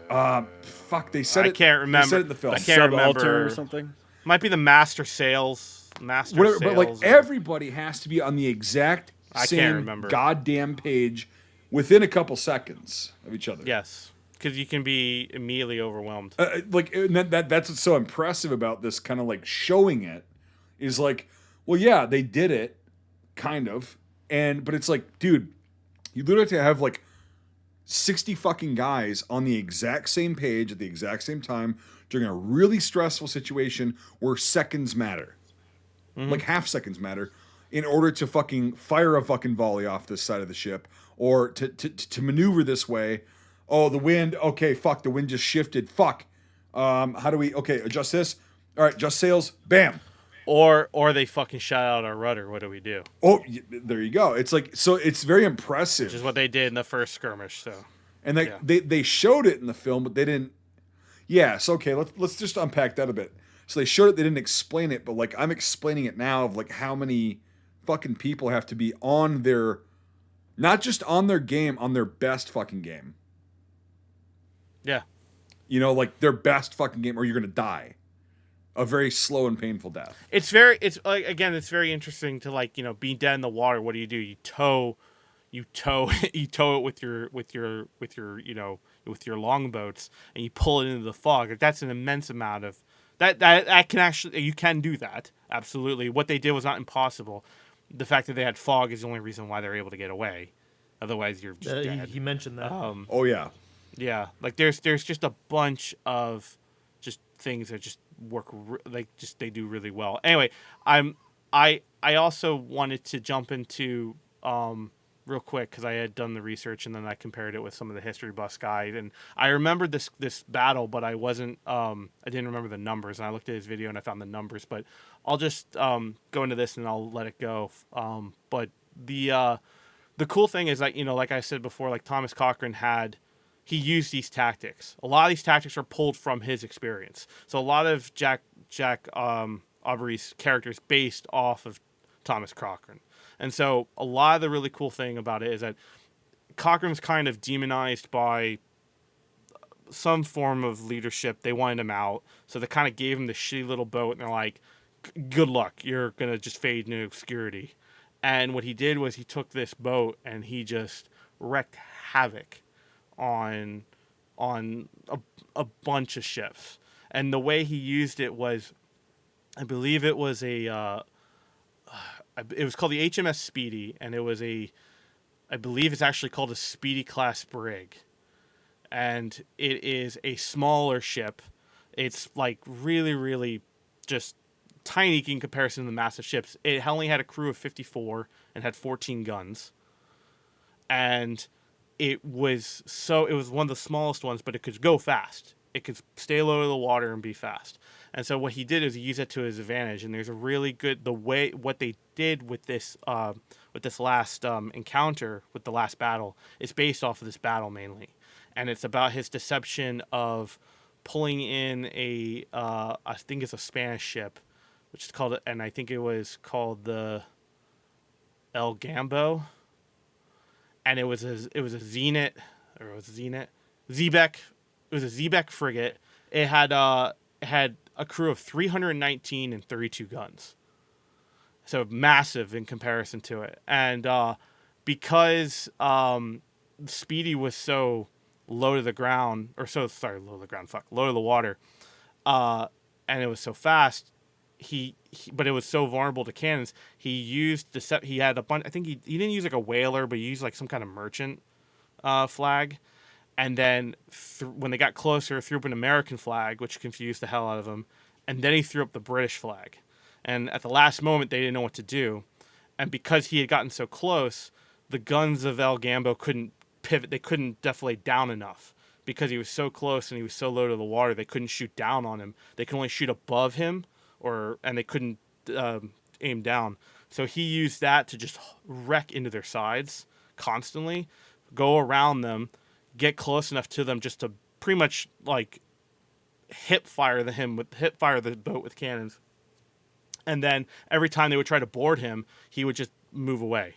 point? Fuck, they said I it. can't remember. They said it in the film. I can't Subaltern remember. or something. Might be the master sails. Whatever, but like or- everybody has to be on the exact I same can't remember. goddamn page within a couple seconds of each other. Yes, because you can be immediately overwhelmed. Like and that's what's so impressive about this kind of like showing it is like, well, yeah, they did it, kind of, but it's like, dude, you literally have to have like 60 fucking guys on the exact same page at the exact same time during a really stressful situation where seconds matter. Like half seconds matter in order to fucking fire a fucking volley off this side of the ship or to maneuver this way. Oh, the wind. Okay, fuck, the wind just shifted. Fuck. How do we, okay, adjust this? All right, adjust sails. Bam. Or they fucking shot out our rudder. What do we do? Oh, there you go. It's like, so it's very impressive. Which is what they did in the first skirmish. So, And yeah. they showed it in the film, but they didn't. Yes, okay. Let's just unpack that a bit. So they showed it. They didn't explain it, but like I'm explaining it now of like how many fucking people have to be on their, not just on their game, on their best fucking game. Yeah. You know, like their best fucking game, or you're gonna die a very slow and painful death. It's like, again, it's very interesting to like, be dead in the water. What do? You tow it with your longboats, and you pull it into the fog. Like, that's an immense amount of that can actually, you can do that. Absolutely. What they did was not impossible. The fact that they had fog is the only reason why they're able to get away. Otherwise, you're just dead. He mentioned that. Oh yeah. Yeah. Like there's just a bunch of just things that just work they do really well. Anyway, I also wanted to jump into real quick because I had done the research and then I compared it with some of the history buffs guide, and I remembered this battle, but I wasn't I didn't remember the numbers, and I looked at his video and I found the numbers, but I'll just go into this and I'll let it go. But the cool thing is that, like I said before, like Thomas Cochrane he used these tactics. A lot of these tactics are pulled from his experience. So a lot of Jack Aubrey's characters based off of Thomas Cochrane. And so a lot of the really cool thing about it is that Cochrane was kind of demonized by some form of leadership. They wanted him out. So they kind of gave him the shitty little boat, and they're like, good luck. You're going to just fade into obscurity. And what he did was he took this boat and he just wreaked havoc on a bunch of ships. And the way he used it was, I believe it was it was called the HMS Speedy, and it was I believe it's actually called a Speedy class brig. And it is a smaller ship. It's like really, really just tiny in comparison to the massive ships. It only had a crew of 54 and had 14 guns. And it was one of the smallest ones, but it could go fast. It could stay low to the water and be fast. And so what he did is he used it to his advantage. And there's a really good, what they did with this last encounter, with the last battle, is based off of this battle mainly. And it's about his deception of pulling in I think it's a Spanish ship, which is called, and I think it was called the El Gambo. And it was a Zenit, or it was Zenit, Zeebeck. It was a Zeebeck frigate. It had a crew of 319 and 32 guns, so massive in comparison to it. And because Speedy was so low to the ground, low to the water, and it was so fast, but it was so vulnerable to cannons. He used he had a bunch. I think he didn't use like a whaler, but he used like some kind of merchant flag. And then when they got closer, threw up an American flag, which confused the hell out of him. And then he threw up the British flag. And at the last moment, they didn't know what to do. And because he had gotten so close, the guns of El Gambo couldn't pivot. They couldn't deflate down enough. Because he was so close and he was so low to the water, they couldn't shoot down on him. They could only shoot above him, and they couldn't aim down. So he used that to just wreck into their sides constantly, go around them, get close enough to them just to pretty much like hip fire the boat with cannons. And then every time they would try to board him, he would just move away.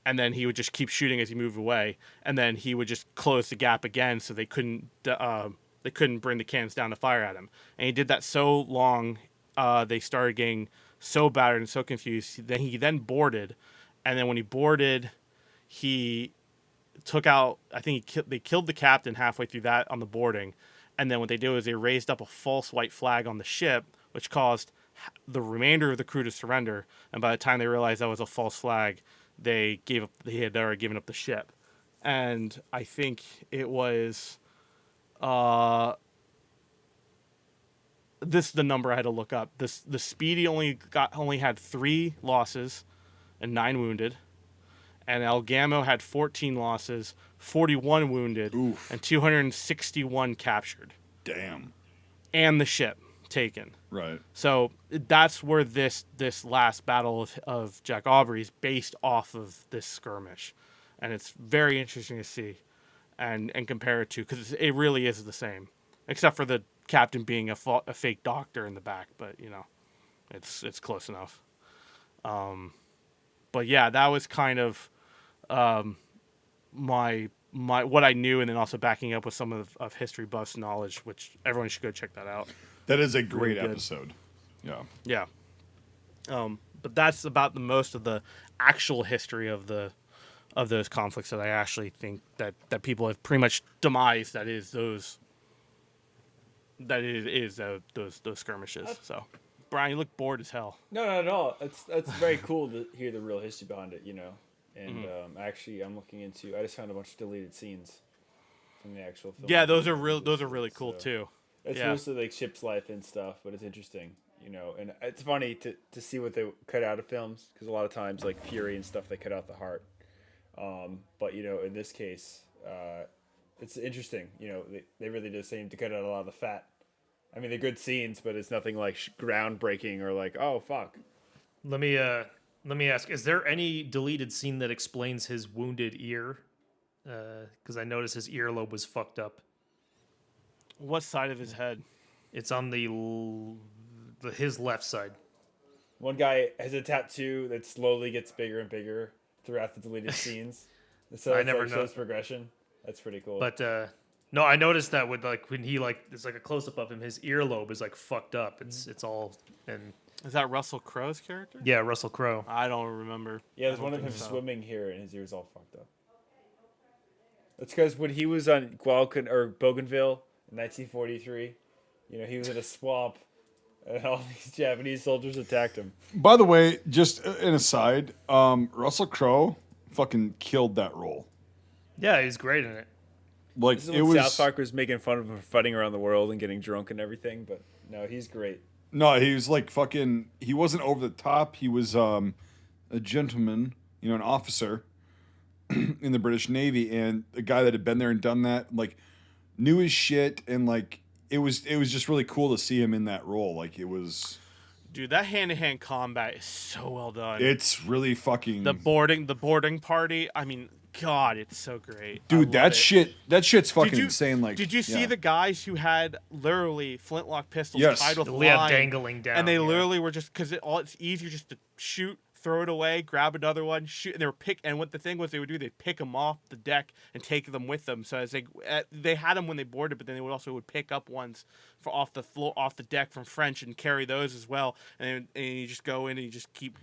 And then he would just keep shooting as he moved away. And then he would just close the gap again so they couldn't bring the cannons down to fire at him. And he did that so long, they started getting so battered and so confused. Then he boarded, and then when he boarded, he took out. I think they killed the captain halfway through that on the boarding, and then what they did was they raised up a false white flag on the ship, which caused the remainder of the crew to surrender. And by the time they realized that was a false flag, they gave up. They had already given up the ship, and I think it was. This is the number I had to look up. The Speedy only had 3 losses and 9 wounded, and El Gamo had 14 losses, 41 wounded, Oof. and 261 captured, Damn. and the ship taken. Right. So that's where this last battle of Jack Aubrey is based off of this skirmish, and it's very interesting to see and compare it to, because it really is the same, except for the captain being a fake doctor in the back, but it's close enough. But yeah, that was kind of my what I knew, and then also backing up with some of History Buff's knowledge, which everyone should go check that out. That is a great Really good. episode. Yeah. Yeah. But that's about the most of the actual history of those conflicts that I actually think that people have pretty much demised. That is those skirmishes. So, Brian, you look bored as hell. No, not at all. That's very cool to hear the real history behind it, And actually, I'm looking into. I just found a bunch of deleted scenes from the actual film. Yeah, those are really cool too. It's mostly like ship's life and stuff, but it's interesting, And it's funny to see what they cut out of films, because a lot of times, like Fury and stuff, they cut out the heart. But in this case, it's interesting. They really just seem to cut out a lot of the fat. I mean, they're good scenes, but it's nothing like groundbreaking or like, oh fuck. Let me ask: is there any deleted scene that explains his wounded ear? Because I noticed his earlobe was fucked up. What side of his head? It's on his left side. One guy has a tattoo that slowly gets bigger and bigger throughout the deleted scenes. So I it's never like shows progression. That's pretty cool. But no, I noticed that with when he it's like a close up of him, his earlobe is like fucked up. It's all and Is that Russell Crowe's character? yeah, Russell Crowe. I don't remember. Yeah, there's one of him swimming here, and his ear's all fucked up. That's because when he was on Bougainville in 1943, he was in a swamp, and all these Japanese soldiers attacked him. By the way, just an aside, Russell Crowe fucking killed that role. Yeah, he's great in it. Like This is it when was. South Park was making fun of him for fighting around the world and getting drunk and everything, but no, he's great. No, he was like fucking. He wasn't over the top. He was a gentleman, an officer in the British Navy, and a guy that had been there and done that, like knew his shit, and like it was just really cool to see him in that role. Like it was. Dude, that hand-to-hand combat is so well done. It's really fucking. The boarding party. I mean, God, it's so great. Dude, that shit's fucking you- insane. Like, Did you see the guys who had literally flintlock pistols Yes. tied with Yeah, line, dangling down. and they yeah. literally were just because it's easier just to shoot, throw it away, grab another one, shoot, and they were and what the thing was they would do, they'd pick them off the deck and take them with them. So as they had them when they boarded, but then they would pick up ones off the deck from French and carry those as well. And you just go in and you just keep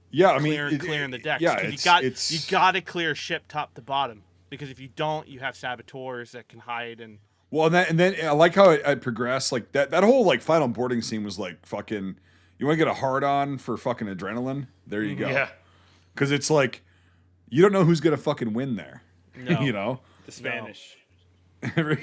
Yeah, I mean, clearing the decks. Yeah, 'Cause you got to clear ship top to bottom, because if you don't, you have saboteurs that can hide and. Well, and then I like how it progressed. Like that whole like final boarding scene was like fucking. You want to get a hard on for fucking adrenaline? There you go. Yeah. Because it's like you don't know who's gonna fucking win there. No. The Spanish. The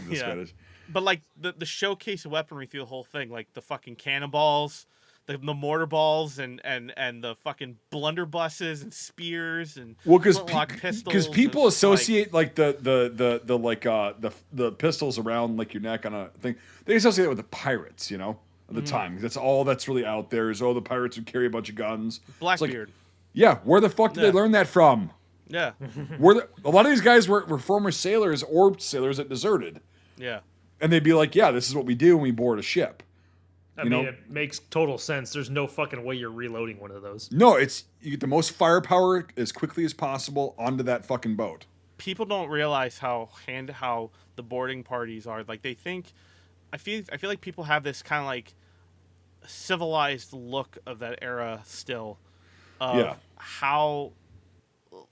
Yeah. Spanish. But like the showcase of weaponry through the whole thing, like the fucking cannonballs, the mortar balls, and the fucking blunderbusses and spears and flintlock pistols. people it's like- associate like the pistols around like your neck on a thing. They associate it with the pirates, at the time. That's all that's really out there is the pirates who carry a bunch of guns. It's like, Blackbeard. yeah, where the fuck did they learn that from? Yeah, A lot of these guys were former sailors or sailors that deserted. yeah. And they'd be like, yeah, this is what we do when we board a ship. I mean, it makes total sense. There's no fucking way you're reloading one of those. No, you get the most firepower as quickly as possible onto that fucking boat. People don't realize how the boarding parties are. Like they think, I feel like people have this kind of like civilized look of that era still. Yeah. how,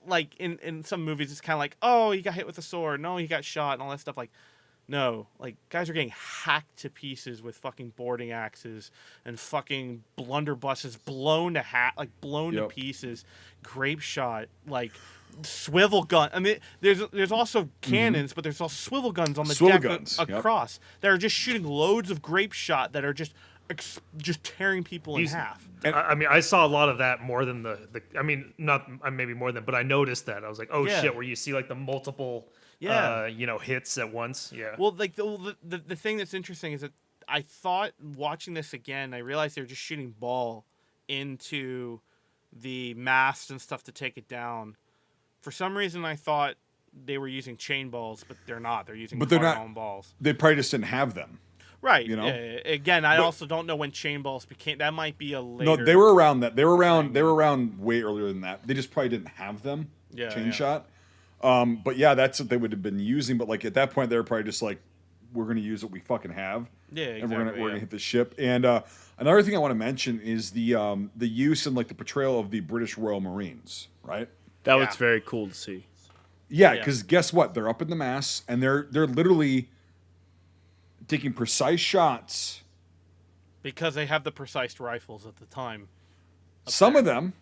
like in some movies, it's kind of like, oh, he got hit with a sword, no, he got shot, and all that stuff. Like, no, like guys are getting hacked to pieces with fucking boarding axes and fucking blunderbusses blown to blown to Yep. pieces, grape shot, like swivel gun. I mean, there's also cannons, but there's also swivel guns on the Swivel deck guns, yep. across that are just shooting loads of grape shot that are just tearing people in half. I mean, I saw a lot of that more than the I mean, not maybe more than, but I noticed that. I was like, oh Yeah. shit, where you see like the multiple, Yeah. hits at once. Yeah. Well, like the thing that's interesting is that I thought watching this again, I realized they were just shooting ball into the mast and stuff to take it down. For some reason, I thought they were using chain balls, but they're not. They're using carbon balls. They probably just didn't have them. Right. You know? Again, I also don't know when chain balls became. That might be a later. No, they were around that. They were around way earlier than that. They just probably didn't have them. Chain shot. But yeah, that's what they would have been using. But like at that point, they were probably just like, we're going to use what we fucking have. Yeah, exactly. And we're gonna hit the ship. And another thing I want to mention is the use and like the portrayal of the British Royal Marines. Right. That was very cool to see. Yeah, because guess what? They're up in the mass and they're literally taking precise shots. Because they have the precise rifles at the time. Some of them.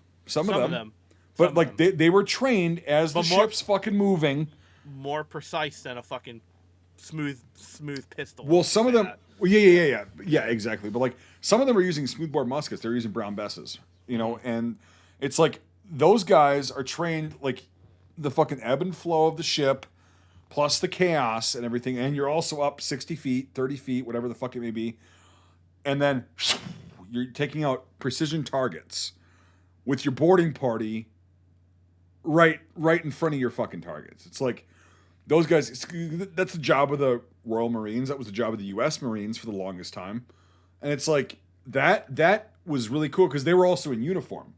But like they were trained as the ship's fucking moving. More precise than a fucking smooth pistol. Well, some of them. Well, yeah, exactly. But like some of them are using smoothbore muskets. They're using brown besses. You know, and it's like those guys are trained like the fucking ebb and flow of the ship, plus the chaos and everything. And you're also up 60 feet, 30 feet, whatever the fuck it may be. And then you're taking out precision targets with your boarding party right in front of your fucking targets. It's like those guys, that's the job of the Royal Marines. That was the job of the U.S. Marines for the longest time. And it's like that was really cool because they were also in uniform.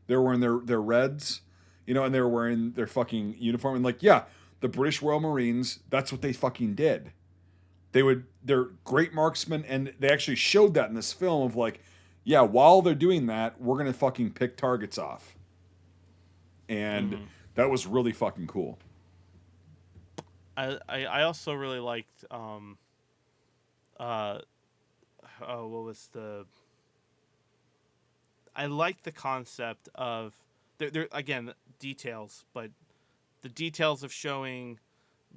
They were wearing their reds, you know, and they were wearing their fucking uniform. And like, yeah, the British Royal Marines, that's what they fucking did. They're great marksmen, and they actually showed that in this film of like, yeah, while they're doing that, we're gonna fucking pick targets off. And that was really fucking cool. I also really liked what was the I liked the concept of there again details, but the details of showing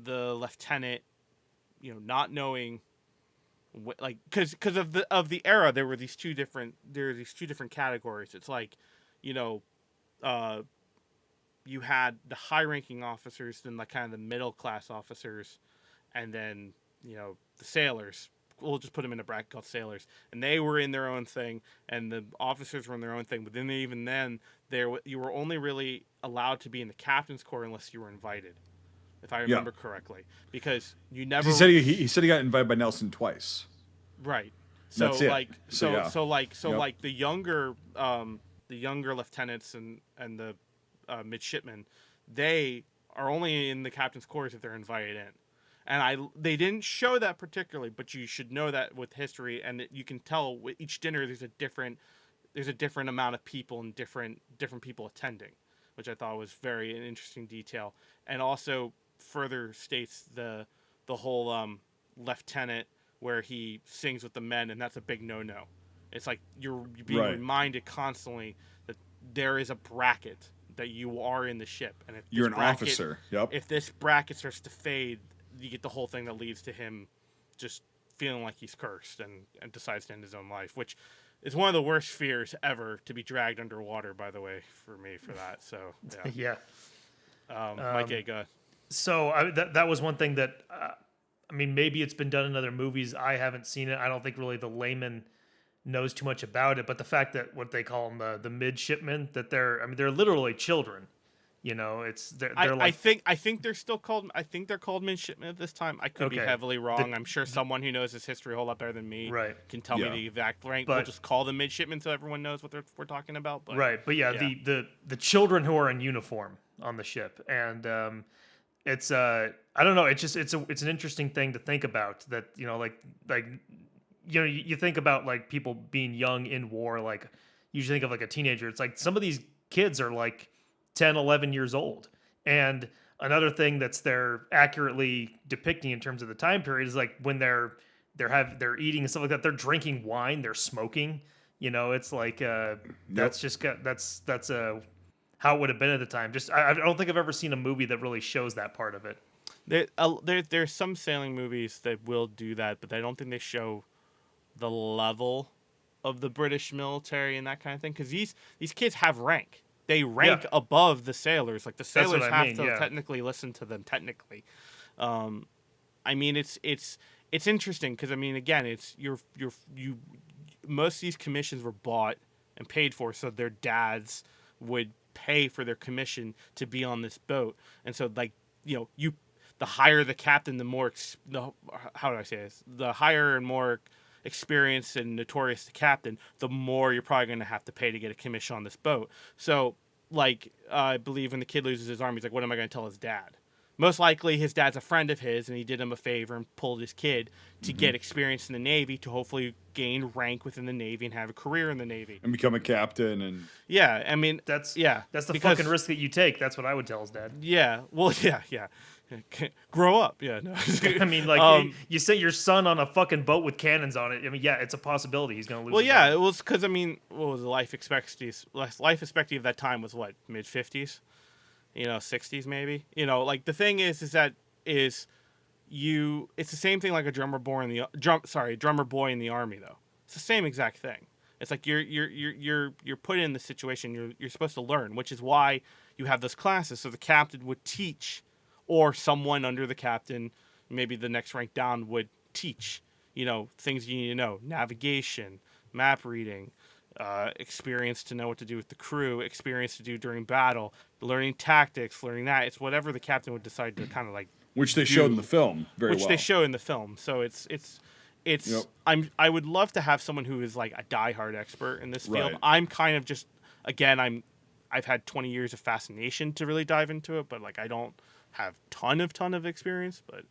the lieutenant, you know, not knowing like because of the era there were these two different categories. It's like, you know, you had the high-ranking officers, then like kind of the middle-class officers, and then, you know, the sailors. We'll just put them in a bracket called sailors, and they were in their own thing, and the officers were in their own thing. But then even then, you were only really allowed to be in the captain's corps unless you were invited, if I remember correctly, because you never. He said he got invited by Nelson twice. Right. So that's it. like Yep. like the younger lieutenants and the midshipmen, they are only in the captain's quarters if they're invited in. And they didn't show that particularly, but you should know that with history, and you can tell with each dinner there's a different amount of people and different people attending, which I thought was very an interesting detail, and also further states the whole lieutenant where he sings with the men, and that's a big no. It's like you're being reminded constantly that there is a bracket that you are in the ship, and if you're an officer. Yep. If this bracket starts to fade, you get the whole thing that leads to him just feeling like he's cursed and decides to end his own life, which is one of the worst fears ever, to be dragged underwater, by the way, for me for that. So yeah. Mike, go ahead. So that was one thing that I mean, maybe it's been done in other movies. I haven't seen it. I don't think really the layman knows too much about it, but the fact that what they call them the midshipmen, that they're literally children. You know, they're like, I think they're still called. I think they're called midshipmen at this time. I could be heavily wrong. I'm sure someone who knows this history a whole lot better than me can tell me the exact rank. We'll just call them midshipmen so everyone knows what we're talking about. But, but the children who are in uniform on the ship, and it's I don't know. It's an interesting thing to think about. That, you know, like you know, you think about like people being young in war. Like you usually think of like a teenager. It's like some of these kids are like 10, 11 years old. And another thing they're accurately depicting in terms of the time period is like when they're eating and stuff like that, they're drinking wine, they're smoking. It's like that's just how it would have been at the time. Just I don't think I've ever seen a movie that really shows that part of it. There's some sailing movies that will do that, but I don't think they show the level of the British military and that kind of thing. Because these kids have rank. They rank above the sailors. Like the sailors have to technically listen to them. Technically, I mean it's interesting because I mean again it's most of these commissions were bought and paid for, so their dads would pay for their commission to be on this boat, and so like the higher the captain, how do I say this? The higher and more experienced and notorious the captain, the more you're probably going to have to pay to get a commission on this boat. So, like, I believe when the kid loses his arm, he's like, what am I going to tell his dad? Most likely his dad's a friend of his, and he did him a favor and pulled his kid to get experience in the Navy to hopefully gain rank within the Navy and have a career in the Navy. And become a captain. And yeah, I mean... That's the fucking risk that you take. That's what I would tell his dad. Yeah, well, yeah. Grow up. Yeah, no. I mean, like, you sent your son on a fucking boat with cannons on it. I mean, yeah, it's a possibility he's going to lose. Well, yeah, it was because, I mean, what was the life expectancy? Life expectancy of that time was what, mid-50s? 60s maybe. Like the thing is that it's the same thing like a drummer boy in the army though. It's the same exact thing. It's like you're put in the situation you're supposed to learn, which is why you have those classes. So the captain would teach, or someone under the captain, maybe the next rank down, would teach. Things you need to know: navigation, map reading. Experience to know what to do with the crew, experience to do during battle, learning tactics, learning that. It's whatever the captain would decide to kind of like. Which they showed in the film very well. Which they show in the film. So it's. Yep. I would love to have someone who is like a diehard expert in this field. Right. I'm kind of just I've had 20 years of fascination to really dive into it, but like I don't have ton of experience. But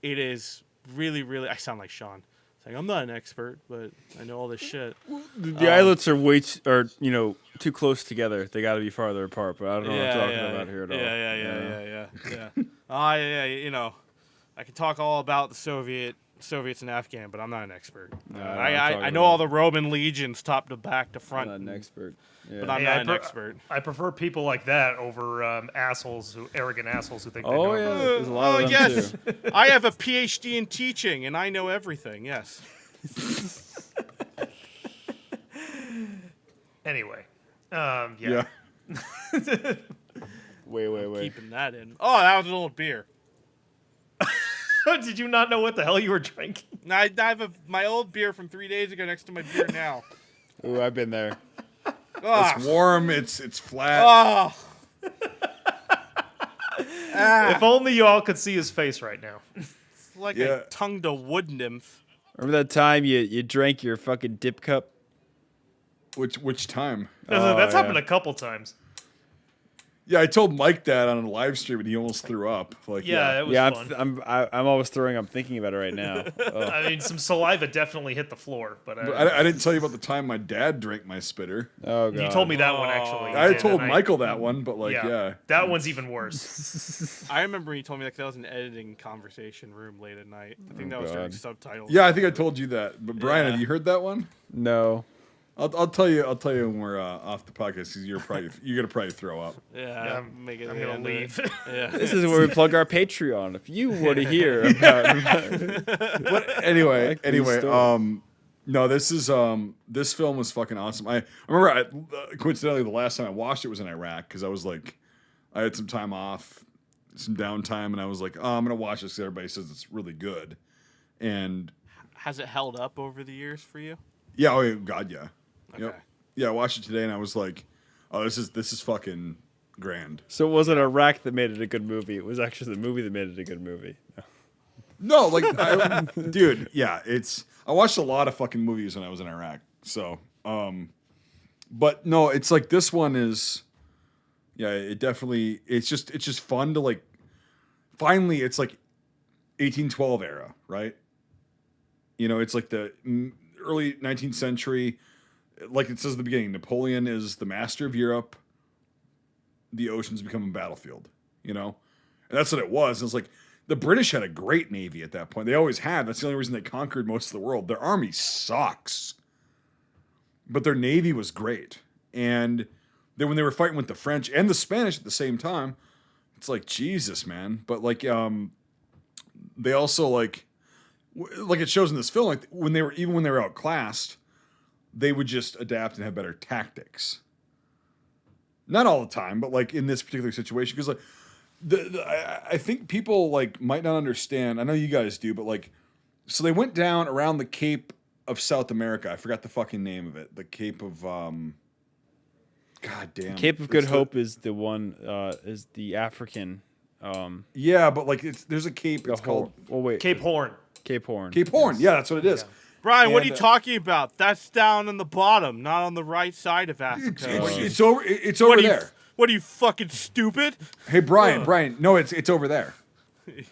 it is really, really. I sound like Sean. I'm not an expert, but I know all this shit. The islets are too close together. They got to be farther apart. But I don't know what I'm talking about here at all. Yeah. I can talk all about the Soviets and Afghan, but I'm not an expert. I know all the Roman legions, top to back to front. I'm not an expert. Yeah. But I'm not an expert. I prefer people like that over arrogant assholes who think they know. Oh, yeah. There's a lot of them, yes. too. I have a PhD in teaching, and I know everything. Yes. Anyway. yeah. Wait. Keeping that in. Oh, that was an old beer. Did you not know what the hell you were drinking? I have my old beer from 3 days ago next to my beer now. Ooh, I've been there. It's warm. It's flat. Oh. If only you all could see his face right now. It's like I tongued a wood nymph. Remember that time you drank your fucking dip cup? Which time? That's happened a couple times. Yeah, I told Mike that on a live stream, and he almost threw up. Like, it was fun. I'm always throwing. I'm thinking about it right now. Oh. I mean, some saliva definitely hit the floor, but I didn't tell you about the time my dad drank my spitter. Oh god! You told me that one actually. I told Michael that one, but that one's even worse. I remember when you told me that was an editing conversation room late at night. I think that was during subtitles. Yeah, I think I told you that. But Brian, have you heard that one? No. I'll tell you when we're off the podcast because you're gonna probably throw up. Yeah, I'm gonna leave. Yeah. This is where we plug our Patreon. If you want to hear about, anyway, no, this film was fucking awesome. I remember coincidentally the last time I watched it was in Iraq because I was like, I had some time off, some downtime, and I was like, oh, I'm gonna watch this because everybody says it's really good. And has it held up over the years for you? Yeah, oh god, yeah. Okay. Yep. Yeah, I watched it today and I was like, oh, this is fucking grand. So it wasn't Iraq that made it a good movie. It was actually the movie that made it a good movie. No, like, dude, yeah, I watched a lot of fucking movies when I was in Iraq. So, but no, it's like this one is, yeah, it definitely, it's just fun to like, finally, it's like 1812 era, right? It's like the early 19th century. like it says at the beginning, Napoleon is the master of Europe. The oceans become a battlefield, you know? And that's what it was. It's like the British had a great navy at that point. They always had. That's the only reason they conquered most of the world. Their army sucks. But their navy was great. And then when they were fighting with the French and the Spanish at the same time, it's like, Jesus, man. But like they also like it shows in this film, like when they were outclassed, they would just adapt and have better tactics. Not all the time, but like in this particular situation, because like I think people like might not understand. I know you guys do, but like, so they went down around the Cape of South America. I forgot the fucking name of it. The Cape of God damn. Cape of Good Hope is the one. Is the African. Yeah, but like there's a cape. It's called Cape Horn. Cape Horn. Cape Horn. Yes. Yeah, that's what it is. Yeah. Brian, what are And, you talking about? That's down on the bottom, not on the right side of Africa. It's over. It's over there. What are you fucking stupid? Hey, Brian. No, it's over there.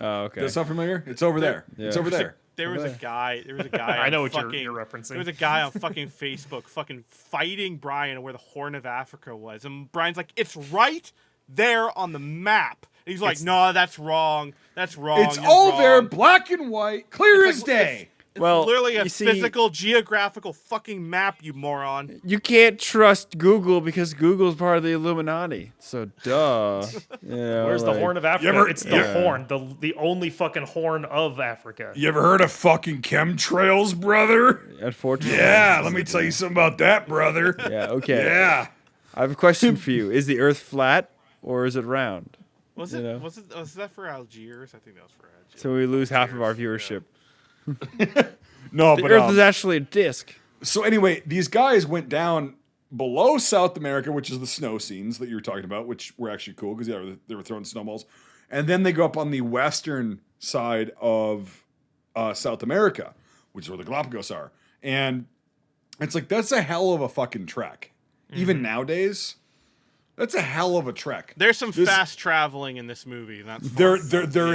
Oh, okay. That sound familiar? It's over there. Yeah. It's over there. There was a guy. I know what fucking, you're referencing. There was a guy on fucking Facebook fucking fighting Brian where the Horn of Africa was, and Brian's like, "It's right there on the map." And he's like, "No, that's wrong. That's wrong. It's You're all wrong." there, black and white, clear as day. It's Well, literally a you see- physical, geographical fucking map, you moron. You can't trust Google because Google's part of the Illuminati. So duh. Yeah, Where's the like- Horn of Africa? ever- It's the Yeah. horn, the only fucking horn of Africa. You ever heard of fucking chemtrails, brother? Unfortunately. Yeah, let me tell you something about that, brother. Yeah. Okay. Yeah. I have a question for you. Is the Earth flat or is it round? Was You it? know. Was that for Algiers? I think that was for Algiers. So we lose half of our viewership. No, The but Earth is actually a disc. so anyway, these guys went down below South America, which is the snow scenes that you were talking about, which were actually cool because they were throwing snowballs, and then they go up on the western side of South America, which is where the Galapagos are, and it's like that's a hell of a fucking trek. Even nowadays, that's a hell of a trek. There's some This- fast traveling in this movie. And that's There fun.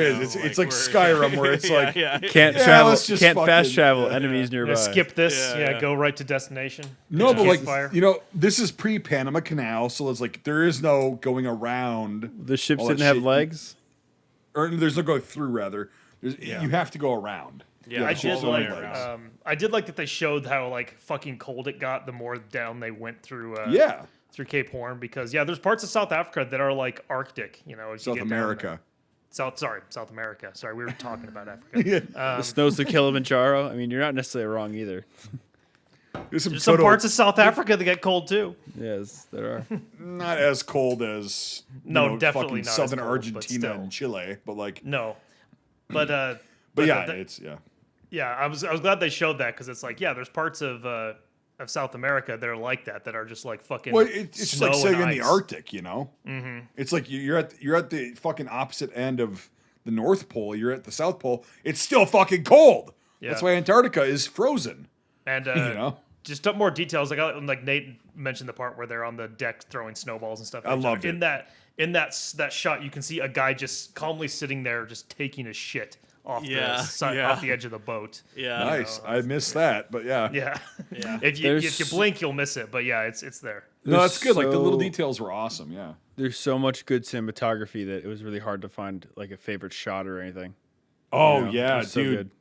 is. You know, It's like we're- Skyrim, where it's Yeah, like yeah. Can't Yeah, travel. let's just Can't fast fucking- travel. yeah, Enemies nearby. Skip this. Yeah, Yeah, yeah. go right to destination. no, but like Fire. you know, this is pre-Panama Canal, so it's like there is no going around. The ships all that didn't have shit. legs. Or there's no go through rather. Yeah. You have to go around. Yeah, I the did ships all don't like. have legs. I did like that they showed how like fucking cold it got the more down they went through. Yeah, Through Cape Horn, because there's parts of South Africa that are like Arctic. You know, as you South get down there. America. South America. Sorry, we were talking about Africa. The snows of Kilimanjaro. I mean, you're not necessarily wrong either. There's some, There's some photo- parts of South Africa that get cold too. Yes, there are. not as cold as No, definitely fucking not as southern cold, but Argentina still. and Chile, but like, No, but but yeah, the- it's yeah. yeah, I was glad they showed that because it's like there's parts of South America that are like that are just like fucking. Well, it's just like snow saying and in the ice. Arctic, you know. Mm-hmm. It's like you're at the fucking opposite end of the North Pole. You're at the South Pole. It's still fucking cold. That's Yeah. why Antarctica is frozen. And You know. just up more details. Like Nate mentioned the part where they're on the deck throwing snowballs and stuff. I loved in it. In that shot, you can see a guy just calmly sitting there, just taking his shit off Yeah, the side, yeah. off the edge of the boat. Yeah. Nice. I missed that, but yeah. Yeah, Yeah. if you There's- blink, you'll miss it. But yeah, it's there. No, that's good. Like the little So- details were awesome. Yeah. There's so much good cinematography that it was really hard to find like a favorite shot or anything. Oh You know, it yeah, was so dude.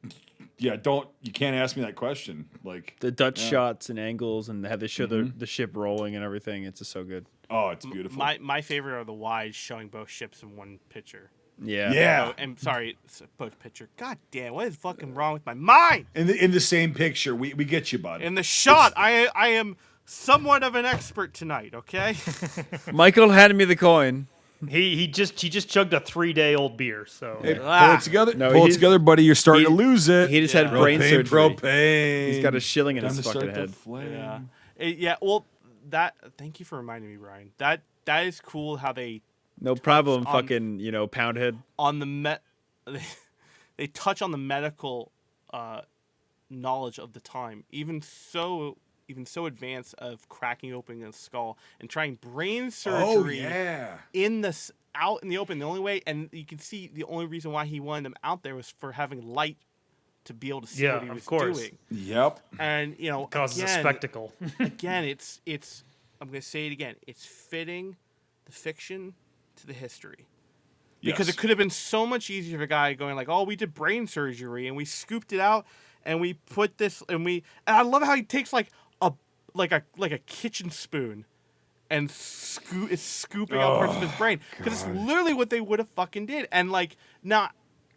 Yeah, you can't ask me that question. Like, The Dutch shots and angles and how they show the ship rolling and everything. It's just so good. oh, it's beautiful. My favorite are the wides showing both ships in one picture. Yeah. yeah. Oh, and sorry, it's both picture. God damn, what is fucking wrong with my mind? In the same picture, we get you, bud. In the shot, I am somewhat of an expert tonight. Okay. Michael handed me the coin. He just chugged a 3-day-old beer. So Hey, pull Ah. it together. No, pull it he's- together, buddy. You're starting he- to lose it. He just had Yeah. brain surgery. Propane. He's got a shilling in Time his to fucking start the head. flame. Yeah. Yeah. Well, that. Thank you for reminding me, Brian. That is cool how they No problem, on- fucking, Poundhead. on the they touch on the medical knowledge of the time, even so advanced of cracking open a skull and trying brain Oh surgery yeah. out in the open. The only way, and you can see the only reason why he wanted them out there was for having light to be able to see Yeah, what he of was course. doing. Yep. And Causes a spectacle. again, it's I'm going to say it again. It's fitting the fiction to the history. Because Yes. it could have been so much easier if a guy going like, "Oh, we did brain surgery and we scooped it out and we put this and I love how he takes like a kitchen spoon and is scooping out parts of his brain because it's literally what they would have fucking did. And like now,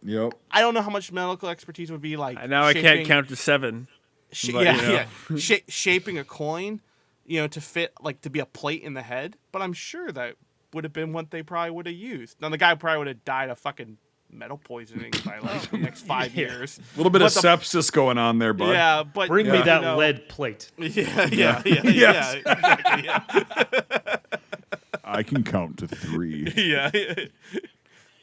Yep. I don't know how much medical expertise would be like. Now I can't count to 7. But, Shaping a coin, to fit to be a plate in the head. But I'm sure that would have been what they probably would have used. Now the guy probably would have died of fucking metal poisoning by the next 5 years. A little bit But of sepsis going on there, bud. Yeah, but Bring me that you know, lead plate. Yeah, Yes. exactly, yeah. I can count to 3. Yeah.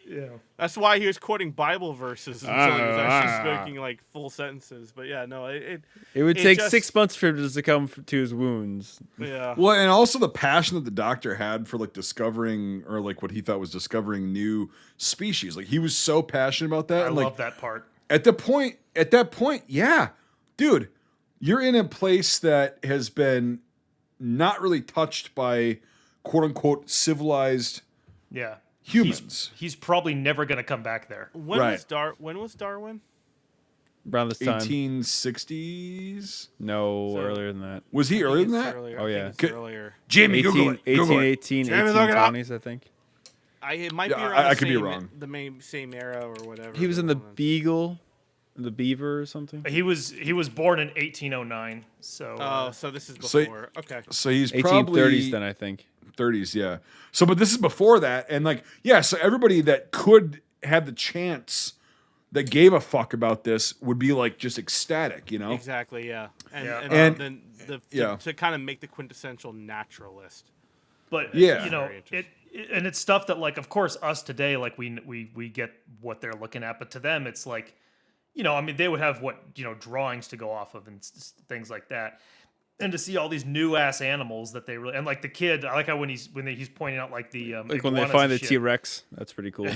Yeah. That's why he was quoting Bible verses until he was actually speaking full sentences. But yeah, no, It would take 6 months for him to succumb to his wounds. Yeah. Well, and also the passion that the doctor had for discovering or what he thought was discovering new species. He was so passionate about that. I and love that part. At that point, yeah, dude, you're in a place that has been not really touched by quote unquote civilized Yeah. humans. He's probably never going to come back there. When Right. was Darwin? Around this time. 1860s? No, So- earlier than that. Was he earlier than that? Oh, yeah. It's Good. earlier. Jimmy, Google it. Google it. 1818, Jamie, look it up. 1820s, I think. It might Yeah, be around I the could be same, wrong. same era or whatever. He was in the Hold on. Beagle, the Beaver or something. He was born in 1809. So Oh, so this is So- before. Okay. So he's 1830s probably then, I think. 30s, yeah. So, but this is before that, and so everybody that could have the chance that gave a fuck about this would be just ecstatic, Exactly. Yeah. And, Yeah. and then yeah. to kind of make the quintessential naturalist. But Yeah. it and it's stuff that of course us today we get what they're looking at, but to them it's they would have drawings to go off of and things like that. And to see all these new ass animals that they really and the kid, I like how when he's pointing out the When they iguanas find and the shit. T-Rex, that's pretty cool.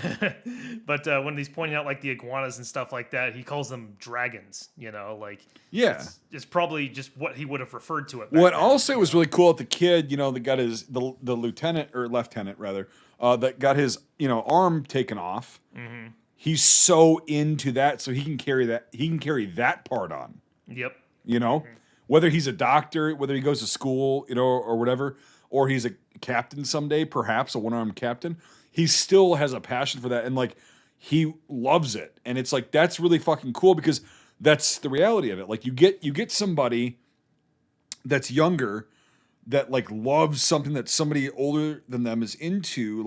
But when he's pointing out the iguanas and stuff like that, he calls them dragons. Yeah. It's probably just what he would have referred to it. What back then. also was really cool at the kid, that got the lieutenant or lieutenant rather, that got his arm taken off. Mm-hmm. He's so into that, so he can carry that part on. Yep. Whether he's a doctor, whether he goes to school, or whatever, or he's a captain someday, perhaps a one-armed captain, he still has a passion for that, and he loves it, and it's that's really fucking cool because that's the reality of it. You get somebody that's younger that loves something that somebody older than them is into,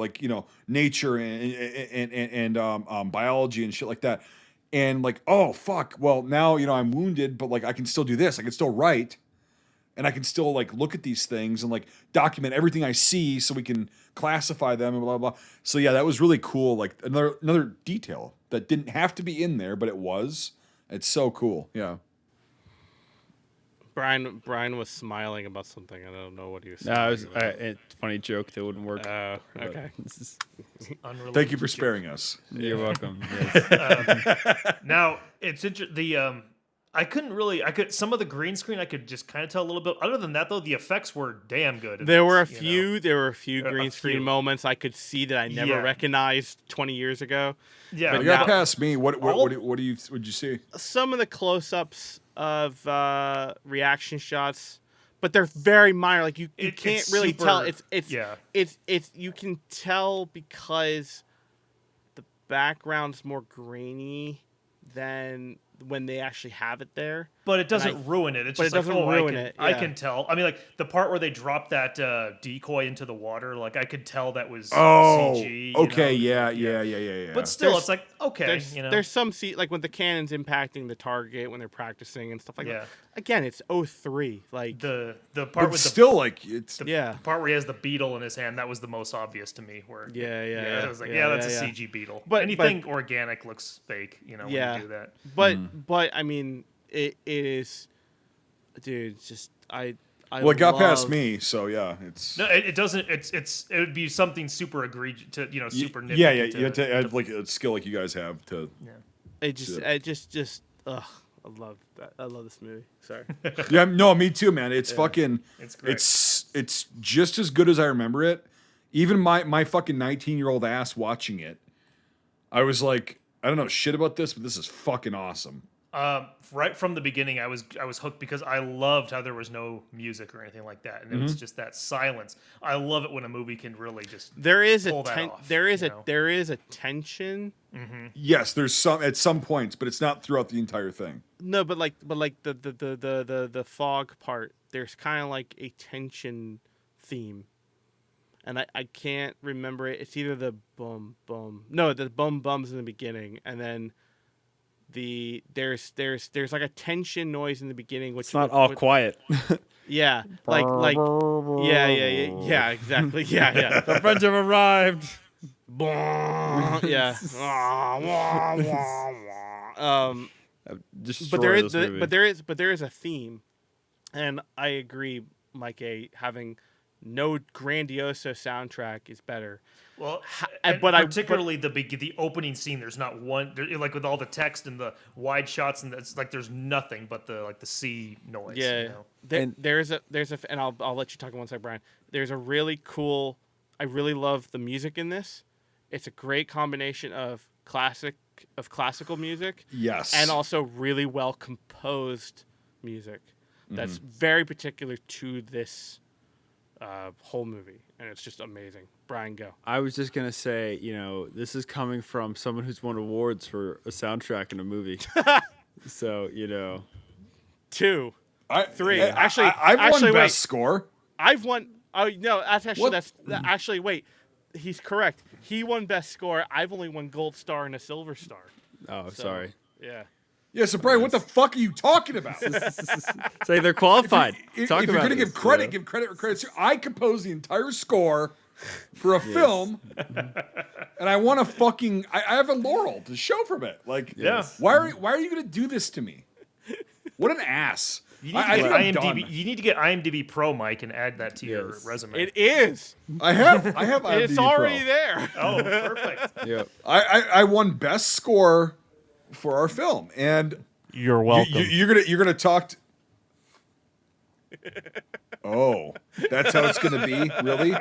nature and biology and shit like that. And oh fuck, well now I'm wounded, but I can still do this. I can still write, and I can still look at these things and document everything I see, so we can classify them and blah blah. So yeah, that was really cool. Another detail that didn't have to be in there, but it was. It's so cool. Yeah. Brian was smiling about something. I don't know what he was saying. No, it was a funny joke that wouldn't work. Okay. This is- Unrelated Thank you for to sparing us. You're welcome. Yes. Now it's interesting. Some of the green screen I could just kind of tell a little bit. Other than that, though, the effects were damn good. There were a you know. few. There were a few A green screen few. moments I could see that I never Yeah. recognized 20 years ago. Yeah, You But got now- past me. What'd All- you see? Some of the close-ups of reaction shots, but they're very minor. You It's can't really tell. super- It's you can tell because the background's more grainy than when they actually have it there. but it doesn't ruin it. It's but just it doesn't ruin it, I yeah. can tell. I mean, the part where they drop that decoy into the water, I could tell that was Oh, CG. okay, you know? yeah. But still, There's- it's okay. There's some when the cannon's impacting the target when they're practicing and stuff like Yeah. that. Again, it's 03. the part But with still, it's yeah. the part where he has the beetle in his hand, that was the most obvious to me. Where Yeah. I was like, yeah, that's yeah, a yeah. CG beetle. But- Anything organic looks fake. When Yeah. you do that. But I mean, it is, dude. It's just I. well, it got past love- me, so yeah, it's No, it doesn't. It would be something super egregious super nitpicky. yeah. You have to have a skill like you guys have to. It just Ugh, I love that. I love this movie. Sorry. Yeah, no, me too, man. It's fucking. It's great. It's just as good as I remember it. Even my fucking 19-year-old ass watching it, I was like, I don't know shit about this, but this is fucking awesome. Right from the beginning, I was hooked because I loved how there was no music or anything like that, and it was just that silence. I love it when a movie can really just There is pull a that off, there is you a know? there is a tension. Yes, there's some at some points, but it's not throughout the entire thing. No, but like the fog part, there's kind of like a tension theme, and I can't remember it. It's either the bum bum, no, the bum bums in the beginning, and then there's like a tension noise in the beginning, which It's not all quiet. yeah, yeah, exactly, yeah. The French have arrived. Yeah. Destroy But there is a theme, and I agree, Mike A. Having no grandioso soundtrack is better. Well, and- but but I- particularly the opening scene. There's not one like with all the text and the wide shots, and it's like there's nothing but the sea noise. Yeah, you know? there's a and I'll let you talk in one second, Brian. There's a really cool. I really love the music in this. It's a great combination of classical music, Yes, and also really well composed music. That's very particular to this whole movie, and it's just amazing. Brian, go. I was just gonna say, this is coming from someone who's won awards for a soundtrack in a movie. So, 2, 3. I've Actually, won wait. best score. I've won. Oh no, that's actually What? actually wait. He's correct. He won best score. I've only won gold star and a silver star. oh, So, sorry. Yeah. Yeah, so Brian, what the fuck are you talking about? Say they're qualified. If Talk you're about gonna give this, credit, give credit where credit's due. I composed the entire score for a film, and I want a fucking. I have a laurel to show from it. Like, Yes. why are you gonna do this to me? What an ass! You need, I to get think I'm IMDb, done. you need to get IMDb Pro, Mike, and add that to your Yes. resume. It is. I have IMDb It's already Pro. there. Oh, perfect. Yep. I won best score for our film, and You're welcome. you're gonna talk. Oh, that's how it's gonna be, really?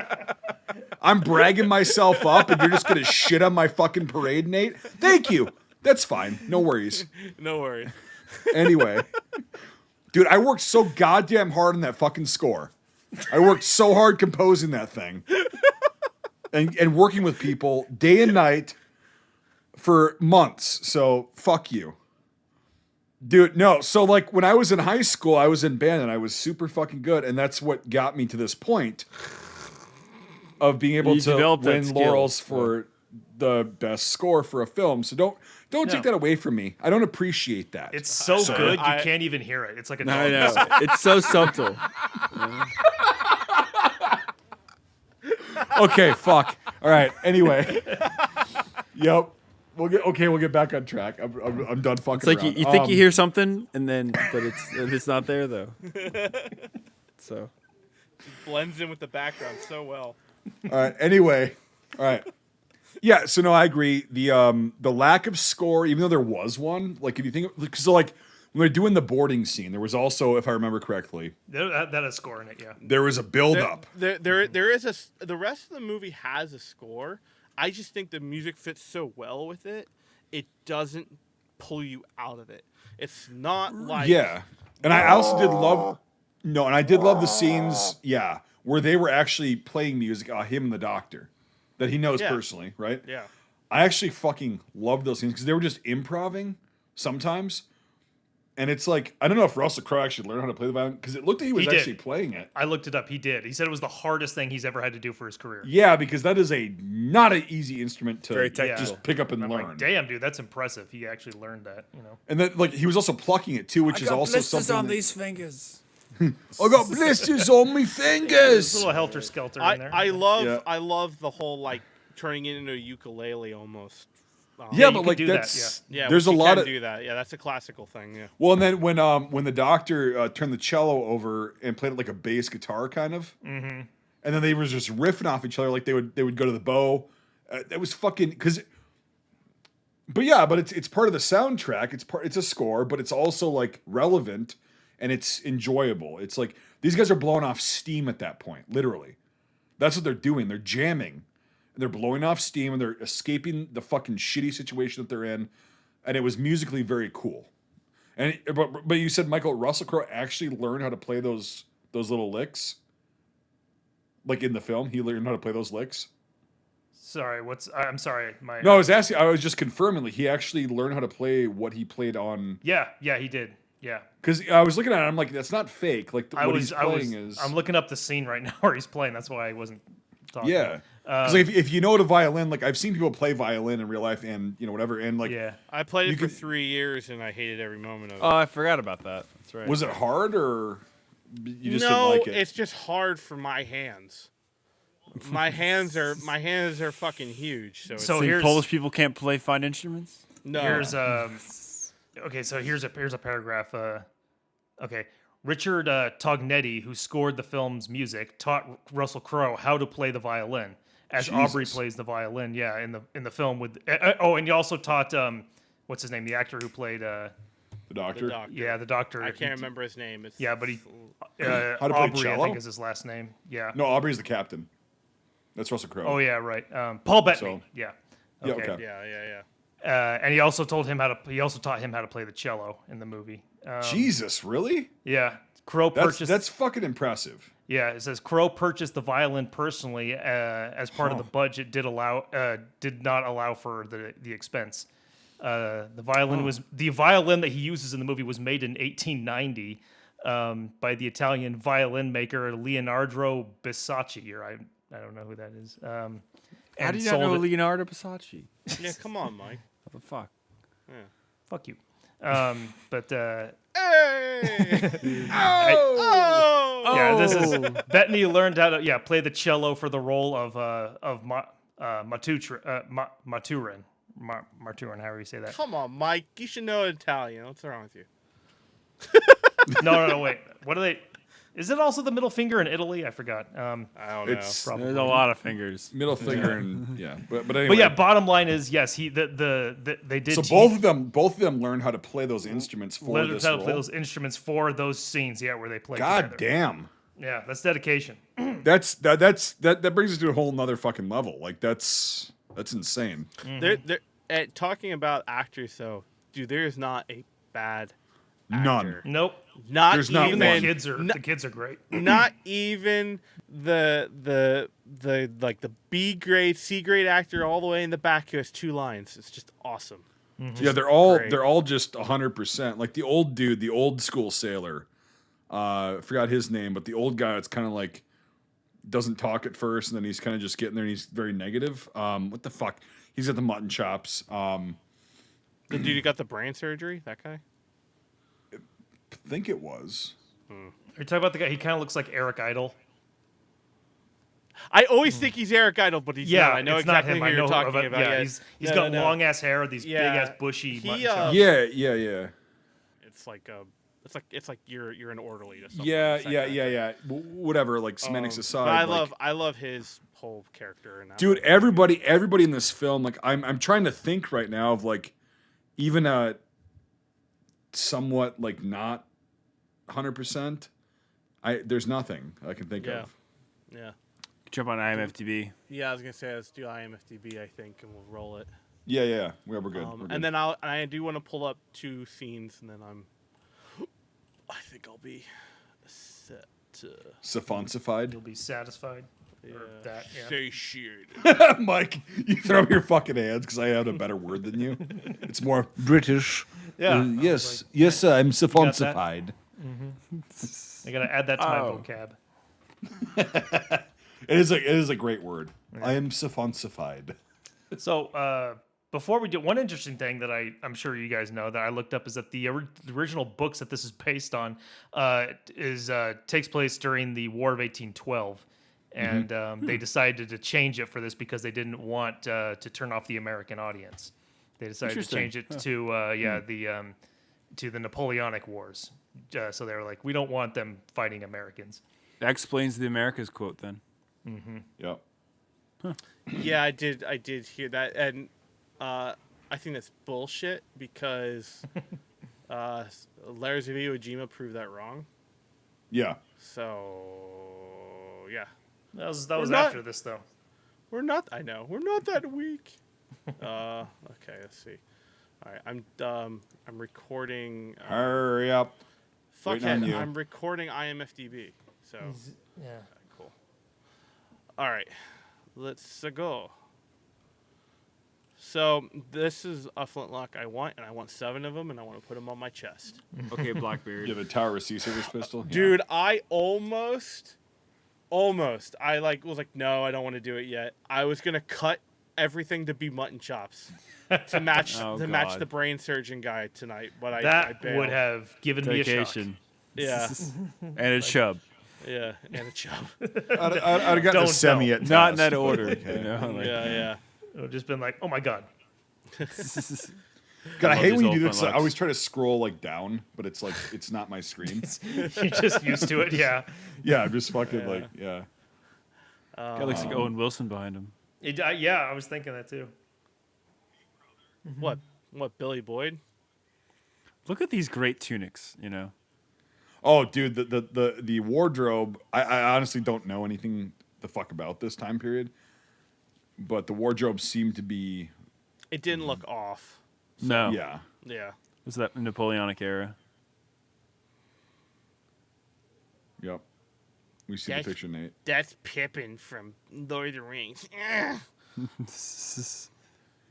I'm bragging myself up, and you're just gonna shit on my fucking parade, Nate? Thank you. That's fine. No worries. No worries. Anyway, dude, I worked so goddamn hard on that fucking score. I worked so hard composing that thing, and working with people day and night for months. So fuck you. Dude, no. So like when I was in high school, I was in band and I was super fucking good, and that's what got me to this point of being able You to developed that win skill. laurels for the best score for a film. So don't take that away from me. I don't appreciate that. It's so So, good you I- can't even hear it. It's like a I dog. know. It's so subtle. Okay, fuck. All right. Anyway. Yep. We'll get back on track. I'm done fucking It's like around. you think you hear something, but it's not there though. So Blends in with the background so well. All right. Anyway. All right. Yeah. So no, I agree. The lack of score, even though there was one, like if you think so, like when they're doing the boarding scene, there was also, if I remember correctly, That has score in it, yeah. there was a build up. There is the rest of the movie has a score. I just think the music fits so well with it. It doesn't pull you out of it. It's not like Yeah. And I also did love and I did love the scenes, where they were actually playing music, him and the doctor, that he knows Yeah. personally, right? Yeah. I actually fucking loved those scenes because they were just improving sometimes. And it's like, I don't know if Russell Crowe actually learned how to play the violin because it looked like he was He did. actually playing it. I looked it up. He did. He said it was the hardest thing he's ever had to do for his career. Yeah, because that is not an easy instrument to Very technical. just pick up and I'm learn. like, damn, dude, that's impressive. He actually learned that, And then like he was also plucking it too, which is also something. on that- these fingers. I got blisters on my There's a fingers. little helter skelter in there. I love Yeah. I love the whole like turning it into a ukulele almost. Yeah, you but can like do that, that's Yeah, there's a you lot can of do that. Yeah, that's a classical thing. Yeah. well, and then when the doctor turned the cello over and played it like a bass guitar kind of, and then they were just riffing off each other like they would go to the bow. That was fucking because but it's part of the soundtrack. It's a score, but it's also like relevant and it's enjoyable. It's like these guys are blowing off steam at that point, literally. That's what they're doing. They're jamming. And they're blowing off steam and they're escaping the fucking shitty situation that they're in. And it was musically very cool. And but you said Russell Crowe actually learned how to play those little licks? Like in the film, he learned how to play those licks? Sorry, I'm sorry. No, I was just confirming, like, he actually learned how to play what he played on. Yeah, he did. Yeah. Because I was looking at it, I'm like, that's not fake. Like, he's playing is. I'm looking up the scene right now where he's playing. That's why I wasn't talking. Yeah. Because like, if you know the violin, like, I've seen people play violin in real life and, whatever. And, like, yeah. I played it for 3 years and I hated every moment of it. Oh, I forgot about that. That's right. Was it hard or you just no, didn't like it? It's just hard for my hands. My hands are fucking huge. So So here's Polish people can't play fine instruments? no. Here's okay. So here's a paragraph. Okay, Richard Tognetti, who scored the film's music, taught Russell Crowe how to play the violin as Aubrey Jesus. plays the violin. Yeah, in the film with. And he also taught what's his name, the actor who played The the doctor? doctor. yeah, the doctor. I can't remember his name. It's Yeah, but he How to play Aubrey, I cello? think is his last name. Yeah. No, Aubrey's the captain. That's Russell Crowe. Oh yeah, right. Paul Bettany. So- Yeah. Yeah, okay. Yeah. And he also taught him how to play the cello in the movie. Jesus, really? Yeah. Crowe purchased. That's fucking impressive. Yeah, it says Crowe purchased the violin personally as part of the budget. Did not allow for the expense. The violin that he uses in the movie was made in 1890 by the Italian violin maker Leonardo Bisacci, or I don't know who that is. How do you not know Leonardo Bisacci? Yeah, come on, Mike. What the fuck? Fuck you. But Hey! yeah, this is Bettany learned how to play the cello for the role of Maturin, however you say that. Come on, Mike. You should know Italian. What's wrong with you? No, wait. What are they? Is it also the middle finger in Italy? I forgot. I don't know. It's Probably. There's a lot of fingers. middle finger and yeah. But anyway. But yeah, bottom line is yes. They did. So both of them learned how to play those instruments for learned this how to role. play those instruments for those scenes. Yeah, where they play. God together. damn. Yeah, that's dedication. That brings us to a whole nother fucking level. Like that's insane. They're talking about actors, though. Dude, there is not a bad None. actor. Nope. Not There's not even one. The kids are great. not even the like the B grade, C grade actor all the way in the back who has 2 lines. It's just awesome. Yeah, they're all great. just 100%. Like the old dude, the old school sailor. Forgot his name, but the old guy, it's kind of like doesn't talk at first, and then he's kind of just getting there, and he's very negative. What the fuck? He's got the mutton chops. The dude who got the brain surgery, that guy. I think it was. Are you talking about the guy? He kind of looks like Eric Idle. I always think he's Eric Idle, but he's Yeah, not. I know it's exactly not him. who I you're know talking about. about. Yeah, Yes. he's No, got no. long ass hair, these Yeah. big ass bushy. He, mutton chops. Yeah. It's like you're an orderly to something. Yeah. It's that kind of thing. Whatever. Like semantics aside, But like, I love his whole character in that. dude, movie. everybody in this film, like I'm trying to think right now of like even a somewhat like not 100%. There's nothing I can think of. Yeah. Jump on IMFDB. Yeah, I was gonna say let's do IMFDB, I think, and we'll roll it. Yeah. We're good. We're good. And then I do want to pull up 2 scenes, and then I think I'll be set. Sophoncified. You'll be satisfied. Or that, yeah. Satiated. Mike, you throw up your fucking hands because I have a better word than you. It's more British. Yeah. Yes, I'm sophoncified. I gotta add that to my vocab. It is a great word. I am sophoncified. So before we do, one interesting thing that I'm sure you guys know that I looked up is that the original books that this is based on takes place during the War of 1812. And they decided to change it for this because they didn't want to turn off the American audience. They decided to change it to the Napoleonic Wars. So they were like, we don't want them fighting Americans. That explains the Americas quote then. Yep. Yeah, I did hear that, and I think that's bullshit because Layers of Iwo Jima proved that wrong. Yeah. So yeah, That was not- after this though. we're not. I know we're not that weak. Okay, let's see. All right, I'm recording. Hurry up. Waiting on Fuckhead, you. I'm recording IMFDB. So Yeah. cool. All right, let's go. So this is a flintlock I want, and I want 7 of them, and I want to put them on my chest. Okay, Blackbeard. You have a Tower Receiver service pistol? Yeah. Dude, I almost, I was like, no, I don't want to do it yet. I was gonna cut everything to be mutton chops to match Oh, match God. the brain surgeon guy tonight, but I That bailed. would have given me a shock. Dedication. Yeah, And a chub. yeah, and a chub. I'd have gotten a Don't semi tell. at Not in test. that order. You know, like, Yeah. It would have just been like, oh my god. God, I love hate these when you old do this. I flintlocks. always try to scroll like down, but it's like it's not my screen. You're just used to it. Yeah. Yeah, I'm just fucking like yeah. guy looks like Owen Wilson behind him. Yeah, I was thinking that too. What Billy Boyd? Look at these great tunics, you know. Oh, dude, the wardrobe. I honestly don't know anything the fuck about this time period, but the wardrobe seemed to be It didn't look off. No. yeah. Yeah. Was that Napoleonic era? Yep. We see That's- the picture, Nate. That's Pippin from Lord of the Rings.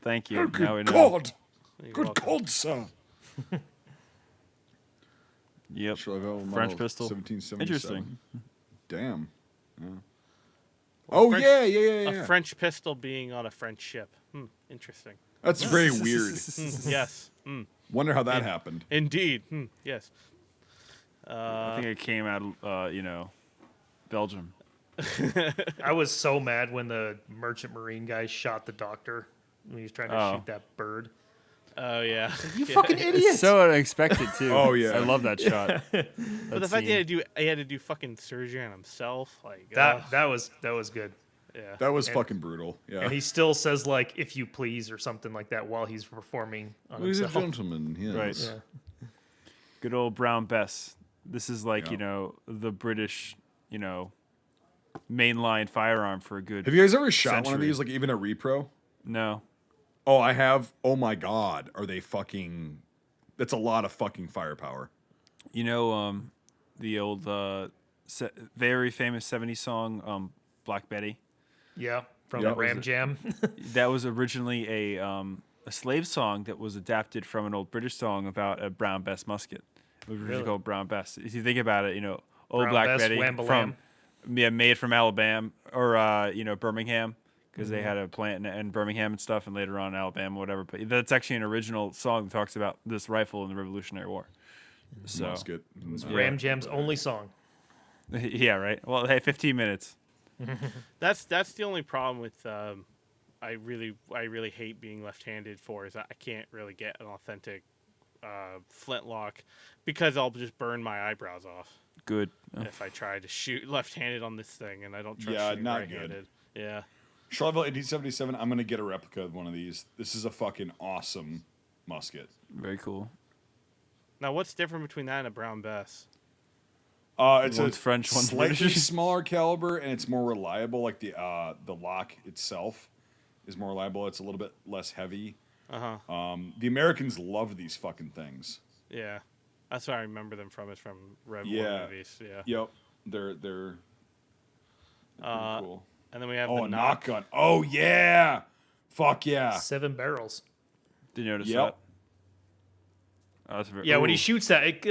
Thank you. Now we know. God, You're good welcome. God, sir. Yep. Chevelle French model pistol. 1777. Interesting. Damn. Yeah. Well, Oh French- yeah. A French pistol being on a French ship. Interesting. That's very weird. Yes. Wonder how that happened. Indeed. Yes. I think it came out of, Belgium. I was so mad when the merchant marine guy shot the doctor when he was trying to Oh. shoot that bird. Oh yeah. You fucking idiot! It's so unexpected too. Oh, yeah. I love that shot. But the fact that he had to do fucking surgery on himself, like That was good. yeah. That was fucking brutal. Yeah. And he still says like "if you please" or something like that while he's performing on He's a himself. gentleman. Yes. Right. Yeah. Good old Brown Bess. This is like, Yeah. the British, mainline firearm for a good. Have you guys ever shot one of Century. these, like even a repro? No. Oh, I have. Oh my God, are they fucking? That's a lot of fucking firepower. The old very famous 70s song, Black Betty. Yeah, from Yeah. Ram Jam. That was originally a slave song that was adapted from an old British song about a Brown Bess musket. It was originally Really? called Brown Bess. If you think about it, old Brown Black Bess, Betty Wham-a-lam. made from Alabama or Birmingham because they had a plant in Birmingham and stuff, and later on Alabama, whatever. But that's actually an original song that talks about this rifle in the Revolutionary War. So Musket. Ram Jam's only song. yeah, right. Well, hey, 15 minutes. That's the only problem with I really hate being left-handed for is I can't really get an authentic flintlock because I'll just burn my eyebrows off Good. if I try to shoot left-handed on this thing, and I don't trust Yeah, shooting not good. right-handed. Yeah. Charleville 1877. I'm gonna get a replica of one of these. This is a fucking awesome musket. Very cool. Now, what's different between that and a Brown Bess? It's One's a French, one's slightly British. smaller caliber, and it's more reliable. Like the lock itself is more reliable. It's a little bit less heavy. The Americans love these fucking things. Yeah. That's what I remember them from. Is from Red Yeah. War movies. Yeah. Yep, they're pretty cool. And then we have Oh, the a knock gun. Oh yeah, fuck yeah. 7 barrels. Did you notice Yep. that? Oh, that's very, Yeah, when he ooh. shoots that, it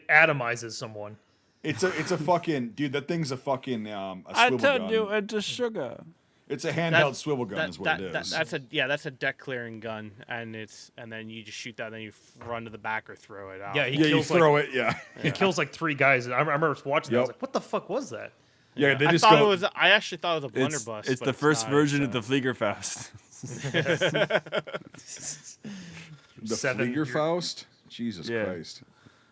atomizes someone. It's a fucking dude. That thing's a fucking a I swivel told gun. you it's a sugar. It's a handheld swivel gun, is what it is. That's a deck clearing gun, and then you just shoot that, and then you run to the back or throw it out. Yeah, he yeah, you kills throw like, it. Yeah, He kills like 3 guys. I remember watching that. I was Yep. like, what the fuck was that? yeah. They I just thought go. it was. I actually thought it was a It's, blunderbuss. it's but the first not. version It's, of the Fliegerfaust. the 7 Fliegerfaust. Jesus Yeah. Christ.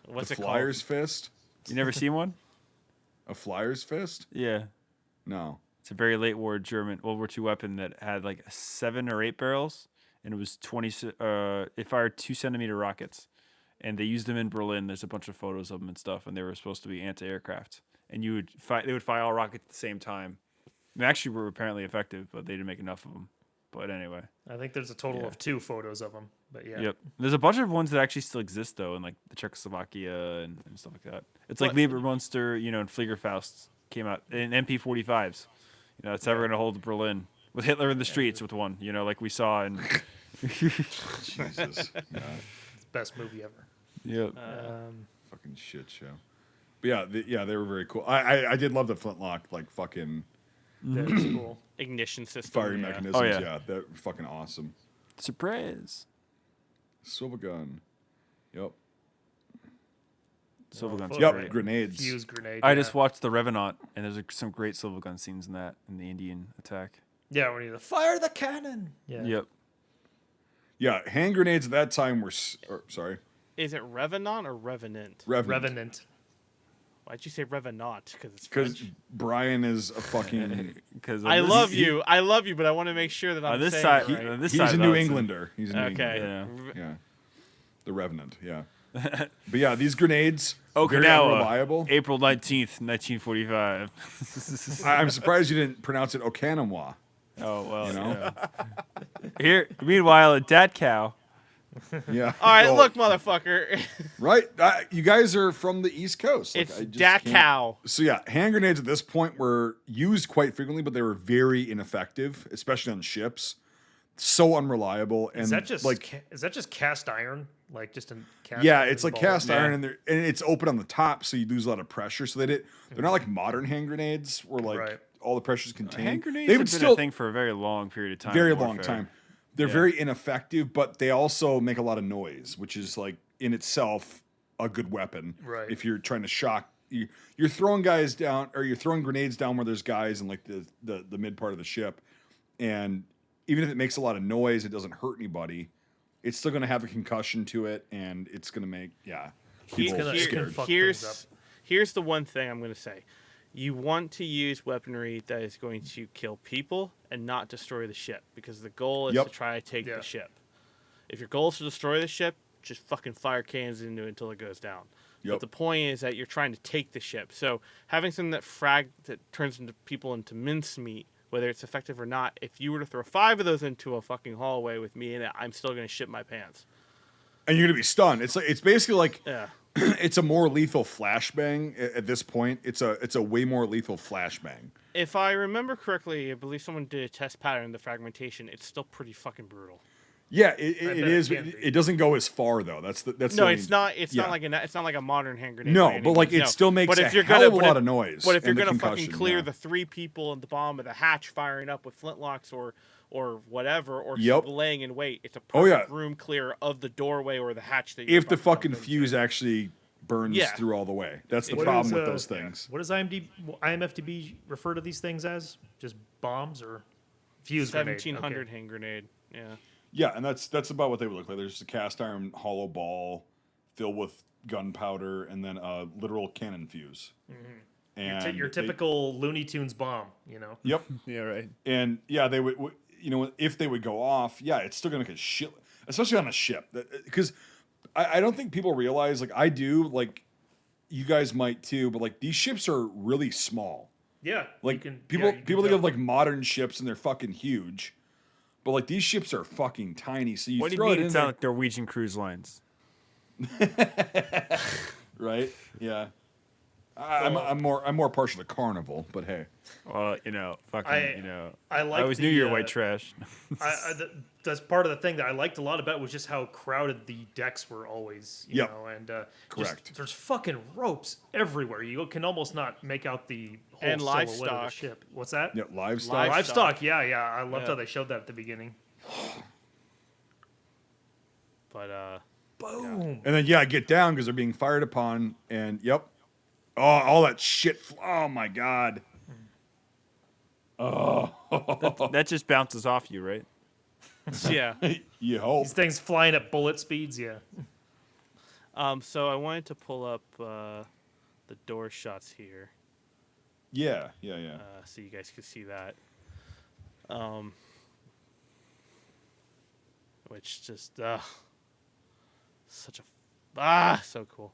what's The it Flyer's Fist. You never seen one? A Flyer's Fist? Yeah. No. It's a very late war German World War II weapon that had like 7 or 8 barrels, and it was 20. It fired 2 centimeter rockets, and they used them in Berlin. There's a bunch of photos of them and stuff, and they were supposed to be anti-aircraft. And they would fire all rockets at the same time. They actually were apparently effective, but they didn't make enough of them. But anyway. I think there's a total of 2 photos of them. But yeah. Yep. There's a bunch of ones that actually still exist though, in like the Czechoslovakia and stuff like that. It's like Liebermunster, and Fliegerfaust came out in MP45s. It's ever going to hold Berlin with Hitler in the streets with one. Like we saw in. Jesus. Yeah. It's the best movie ever. Yep. Fucking shit show. But yeah, they were very cool. I did love the flintlock, like fucking That was cool. Ignition system. firing mechanisms. Oh, yeah. Yeah, they're fucking awesome. Surprise. Swivel gun. Yep. Swivel guns. Yep. Great. Grenades. Fuse grenade. I just watched The Revenant, and there's some great swivel gun scenes in the Indian attack. Yeah, when you fire the cannon. Yeah. Yep. Yeah, hand grenades at that time were. Sorry. Is it Revenant or Revenant? Revenant. Why'd you say Revenant? Because it's Because French. Brian is a fucking. Because I love you, but I want to make sure that I'm this saying side, it right. this He's side a of New Hudson. Englander. He's a New Okay. Englander. Yeah. The Revenant. Yeah. But yeah, these grenades. Okinawa, Very unreliable. April 19th, 1945. I'm surprised you didn't pronounce it Okinawa. Oh well, You know? yeah. Here, meanwhile, at Dat Cow. Yeah. All right, Well, look, motherfucker. Right. You guys are from the East Coast. Like, It's I just Dat can't- Cow. So yeah, hand grenades at this point were used quite frequently, but they were very ineffective, especially on ships. So unreliable, and Is that just like is that just cast iron? Like just a cast yeah, iron it's like ball? cast iron, Yeah. and it's open on the top, so you lose a lot of pressure. So they're not like modern hand grenades where like Right. all the pressure's contained. Hand grenades They have would been still a thing for a very long period of time. very in long warfare. time. They're Yeah. very ineffective, but they also make a lot of noise, which is like in itself a good weapon. Right. If you're trying to shock, you're throwing guys down, or you're throwing grenades down where there's guys in like the mid part of the ship, and even if it makes a lot of noise, it doesn't hurt anybody. It's still going to have a concussion to it, and it's going to make people gonna- it's gonna scared. fuck things up. Here's the one thing I'm going to say. You want to use weaponry that is going to kill people and not destroy the ship, because the goal is Yep. to try to take Yeah. the ship. If your goal is to destroy the ship, just fucking fire cannons into it until it goes down. Yep. But the point is that you're trying to take the ship. So having something that turns into people into mincemeat, whether it's effective or not, if you were to throw 5 of those into a fucking hallway with me in it, I'm still going to shit my pants. And you're going to be stunned. It's basically like Yeah. it's a more lethal flashbang at this point. It's a way more lethal flashbang. If I remember correctly, I believe someone did a test pattern, the fragmentation. It's still pretty fucking brutal. Yeah, it bet is. it can be. It doesn't go as far though. That's the No, only- it's not. It's yeah. not like a modern hand grenade. No, by any but like means, it no. still makes But a if you're hell gonna, of a but lot if- of noise. But if you're and the gonna fucking concussion, clear yeah. the 3 people at the bottom of the hatch firing up with flintlocks or whatever, or Yep. laying in wait, it's a Oh, yeah. perfect room clear of the doorway or the hatch that you're if the fucking bumping fuse into. actually burns Yeah. through all the way, that's the What problem is, with those things. What does IMFDB refer to these things as? Just bombs or fuse grenade? 1700 Okay. hand grenade. Yeah. Yeah, and that's about what they would look like. There's just a cast iron hollow ball filled with gunpowder and then a literal cannon fuse. And Your they- typical Looney Tunes bomb, you know? Yep. Yeah, right. And yeah, they would, if they would go off, yeah, it's still gonna make a shit, especially on a ship. Because I don't think people realize, like I do, like you guys might too, but like these ships are really small. Yeah. Like you can people think tell. of like modern ships and they're fucking huge, but like these ships are fucking tiny. So you What do you throw mean? it in It there, sounds like Norwegian Cruise Lines. right? Yeah. I'm more partial to Carnival, but hey. Well, fucking, I like I always knew you were white trash. That's part of the thing that I liked a lot about was just how crowded the decks were always, you Yep. know, and Correct. just, there's fucking ropes everywhere. You can almost not make out the whole And silhouette of the livestock. ship. What's that? Yeah, livestock. Livestock. Yeah. I loved Yeah. how they showed that at the beginning. But Boom. And then yeah, get down because they're being fired upon, and yep, all that shit. Oh my god. That just bounces off you, right? yeah. You hope. These things flying at bullet speeds. Yeah. So I wanted to pull up the door shots here, Yeah. so you guys could see that. which just such so cool.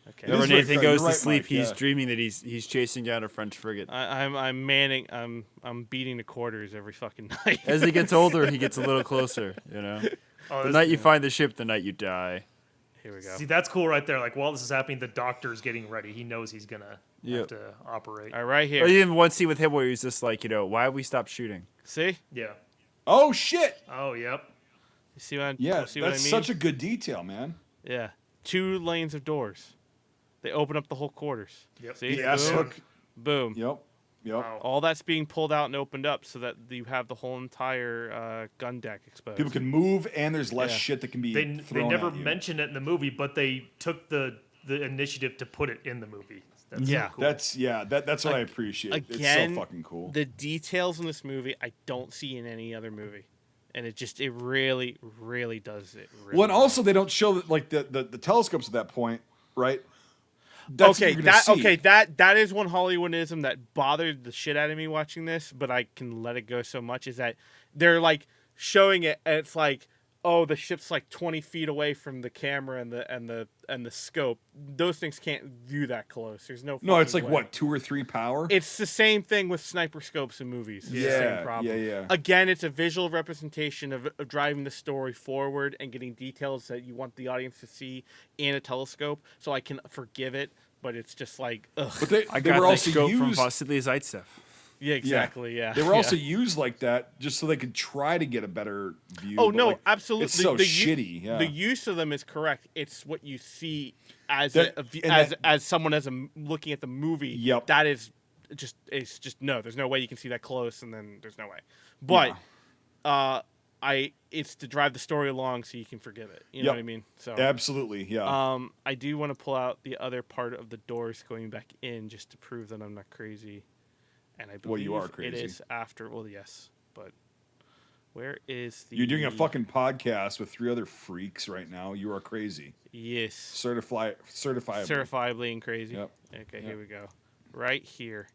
Okay. Whenever It is very Nathan cool. goes You're to right, sleep, Mike, he's yeah. dreaming that he's chasing down a French frigate. I'm beating the quarters every fucking night. As he gets older, he gets a little closer. You know, Oh, the this- night you find the ship, the night you die. Here we go. See, that's cool right there. Like while this is happening, the doctor's getting ready. He knows he's gonna Yep. have to operate. All right, right here. Or even one scene with him where he's just like, why have we stopped shooting? See? Yeah. Oh shit! Oh, yep. You see what? Yeah, see what I that's mean? such a good detail, man. Yeah. 2 lanes of doors. They open up the whole quarters. Yep. See? The S Boom. hook. Boom. Yep. Yep. Wow. All that's being pulled out and opened up so that you have the whole entire gun deck exposed. People can move, and there's less Yeah. shit that can be They thrown never at you. mentioned it in the movie, but they took the initiative to put it in the movie. That's Yeah. so cool. That's what I appreciate. Again, it's so fucking cool. The details in this movie I don't see in any other movie. And it really, really does it. Really Well, and well. also they don't show like the telescopes at that point, right? That's what okay, you're gonna see. that is one Hollywoodism that bothered the shit out of me watching this, but I can let it go so much is that they're like showing it and it's like, oh, the ship's like 20 feet away from the camera and the scope. Those things can't view that close. There's no No, it's fucking like way. what, 2 or 3 power? It's the same thing with sniper scopes in movies. It's the same problem. yeah. Again, it's a visual representation of driving the story forward and getting details that you want the audience to see in a telescope. So I can forgive it, but it's just like, ugh. But they I they got were that also scope from used. Vasily Zaitsev. Yeah, exactly. Yeah, They were yeah. also used like that just so they could try to get a better view. Oh but, no, like, absolutely. It's so The shitty. Yeah. The use of them is correct. It's what you see as That- and that- as someone looking at the movie. Yep. That is it's just no. There's no way you can see that close, and then there's no way. But it's to drive the story along so you can forgive it. You know Yep. what I mean? So Absolutely. Yeah. I do want to pull out the other part of the doors going back in just to prove that I'm not crazy. And I believe Well, you are it crazy. is after. Well, yes, but where is the? You're doing a fucking podcast with 3 other freaks right now. You are crazy. Yes. Certifiably. Certifiably and crazy. Yep. Okay, Yep. here we go. Right here.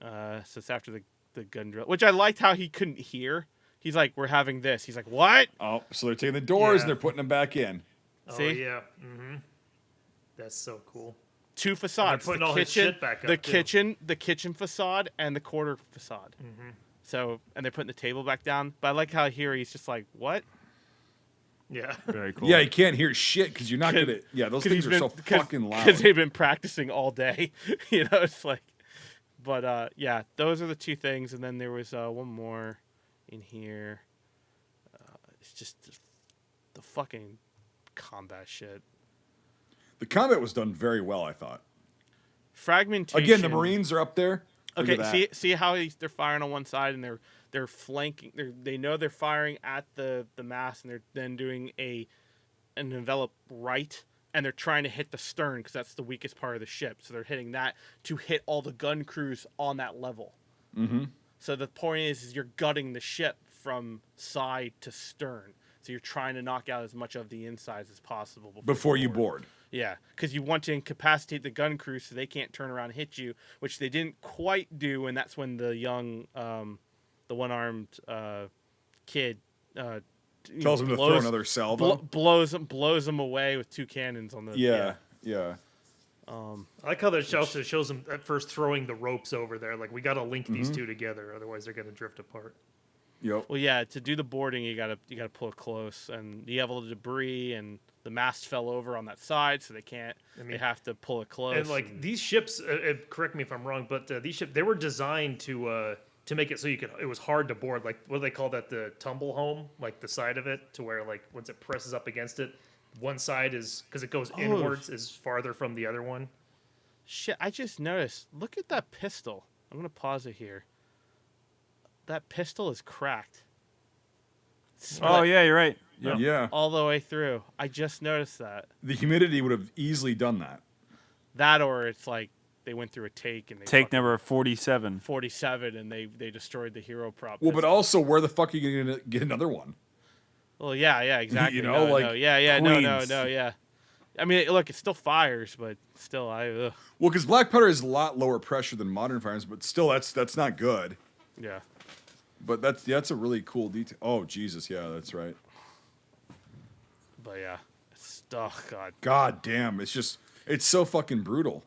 So it's after the gun drill, which I liked how he couldn't hear. He's like, "We're having this." He's like, "What?" Oh, so they're taking the doors Yeah. and they're putting them back in. Oh, See? yeah. Mm-hmm. That's so cool. 2 facades: putting the all his kitchen, shit back the up, too. kitchen facade, and the quarter facade. Mm-hmm. So, and they're putting the table back down. But I like how here he's just like, "What?" Yeah. Very cool. Yeah, you can't hear shit because you're not gonna. Yeah, those things are so fucking loud. Because they've been practicing all day. You know, it's like, but yeah, those are the 2 things, and then there was one more in here. It's just the fucking combat shit. The combat was done very well, I thought. Fragmentation. Again, the Marines are up there. Look Okay, at that. see how they're firing on one side and they're flanking. They know they're firing at the mast, and they're then doing an envelop right, and they're trying to hit the stern because that's the weakest part of the ship. So they're hitting that to hit all the gun crews on that level. Mm-hmm. So the point is you're gutting the ship from side to stern. So you're trying to knock out as much of the insides as possible Before you board. Yeah, because you want to incapacitate the gun crew so they can't turn around and hit you, which they didn't quite do, and that's when the young, the one-armed kid Tells him to throw another salvo. blows him away with 2 cannons on the. Yeah. I like how that also shows them at first throwing the ropes over there. Like, we got to link these Mm-hmm. 2 together, otherwise they're going to drift apart. Yep. Well, yeah, to do the boarding, you gotta pull it close, and you have all the debris, and the mast fell over on that side, so they can't. They have to pull it close. And like these ships, correct me if I'm wrong, but these ships, they were designed to make it so it was hard to board. Like, what do they call that? The tumble home, like the side of it, to where like once it presses up against it, one side is, because it goes inwards, is farther from the other one. Shit, I just noticed. Look at that pistol. I'm gonna pause it here. That pistol is cracked. Oh Split yeah, you're right. Yep. Yeah. all the way through. I just noticed that. The humidity would have easily done that. That, or it's like they went through a take and they Take fucking- number 47. 47 and they destroyed the hero prop. Well, but pistol. also, where the fuck are you going to get another one? Well, yeah, exactly. You know, no, like no, yeah, Queens. no, yeah. I mean, look, it still fires, but still, Well, because black powder is a lot lower pressure than modern firearms, but still, that's not good. yeah. But that's a really cool detail. Oh Jesus, yeah, that's right. But yeah, oh god, God damn, it's so fucking brutal.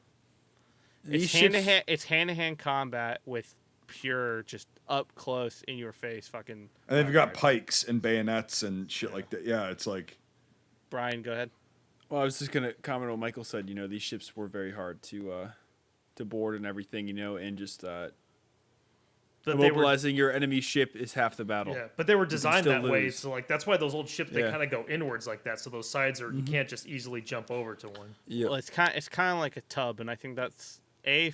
it's hand to hand combat with pure just up close in your face fucking. And they've got pikes and bayonets and shit like that. Yeah, it's like. Brian, go ahead. Well, I was just gonna comment on what Michael said. These ships were very hard to board and everything. And just immobilizing your enemy ship is half the battle. Yeah, but they were designed that way, lose. so like that's why those old ships they Yeah. kind of go inwards like that. So those sides are you can't just easily jump over to one. Yeah. Well, it's kind of like a tub, and I think that's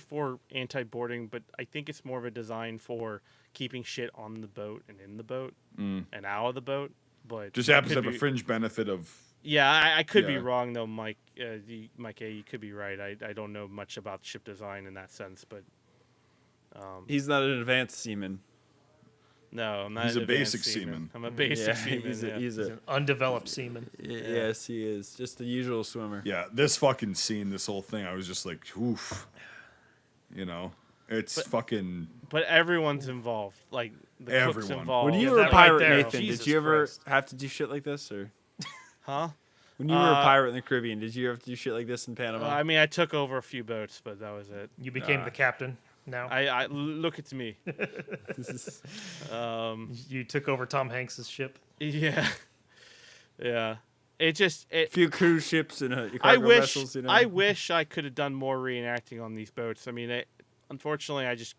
for anti-boarding, but I think it's more of a design for keeping shit on the boat and in the boat and out of the boat. But Just that happens to could have a be- fringe benefit of. Yeah, I could be Yeah. wrong though, Mike. Mike A, you could be right. I don't know much about ship design in that sense, but He's not an advanced seaman. no, I'm not. He's an a basic advanced seaman. I'm a basic seaman. He's yeah. he's He's an undeveloped seaman. Yes, he is. Just the usual swimmer. Yeah, this fucking scene, this whole thing, I was just like, oof. It's fucking. But everyone's involved. Like the cooks Everyone. involved. When you Yeah, were a that right pirate, there. Nathan, Jesus did you ever Christ. have to do shit like this, or huh? when you were a pirate in the Caribbean, did you have to do shit like this in Panama? I mean, I took over a few boats, but that was it. You became the captain now. I look at me. This is- You took over Tom Hanks's ship. Yeah, yeah. It few cruise ships and I cargo wish vessels. I wish I could have done more reenacting on these boats. I mean, unfortunately, I just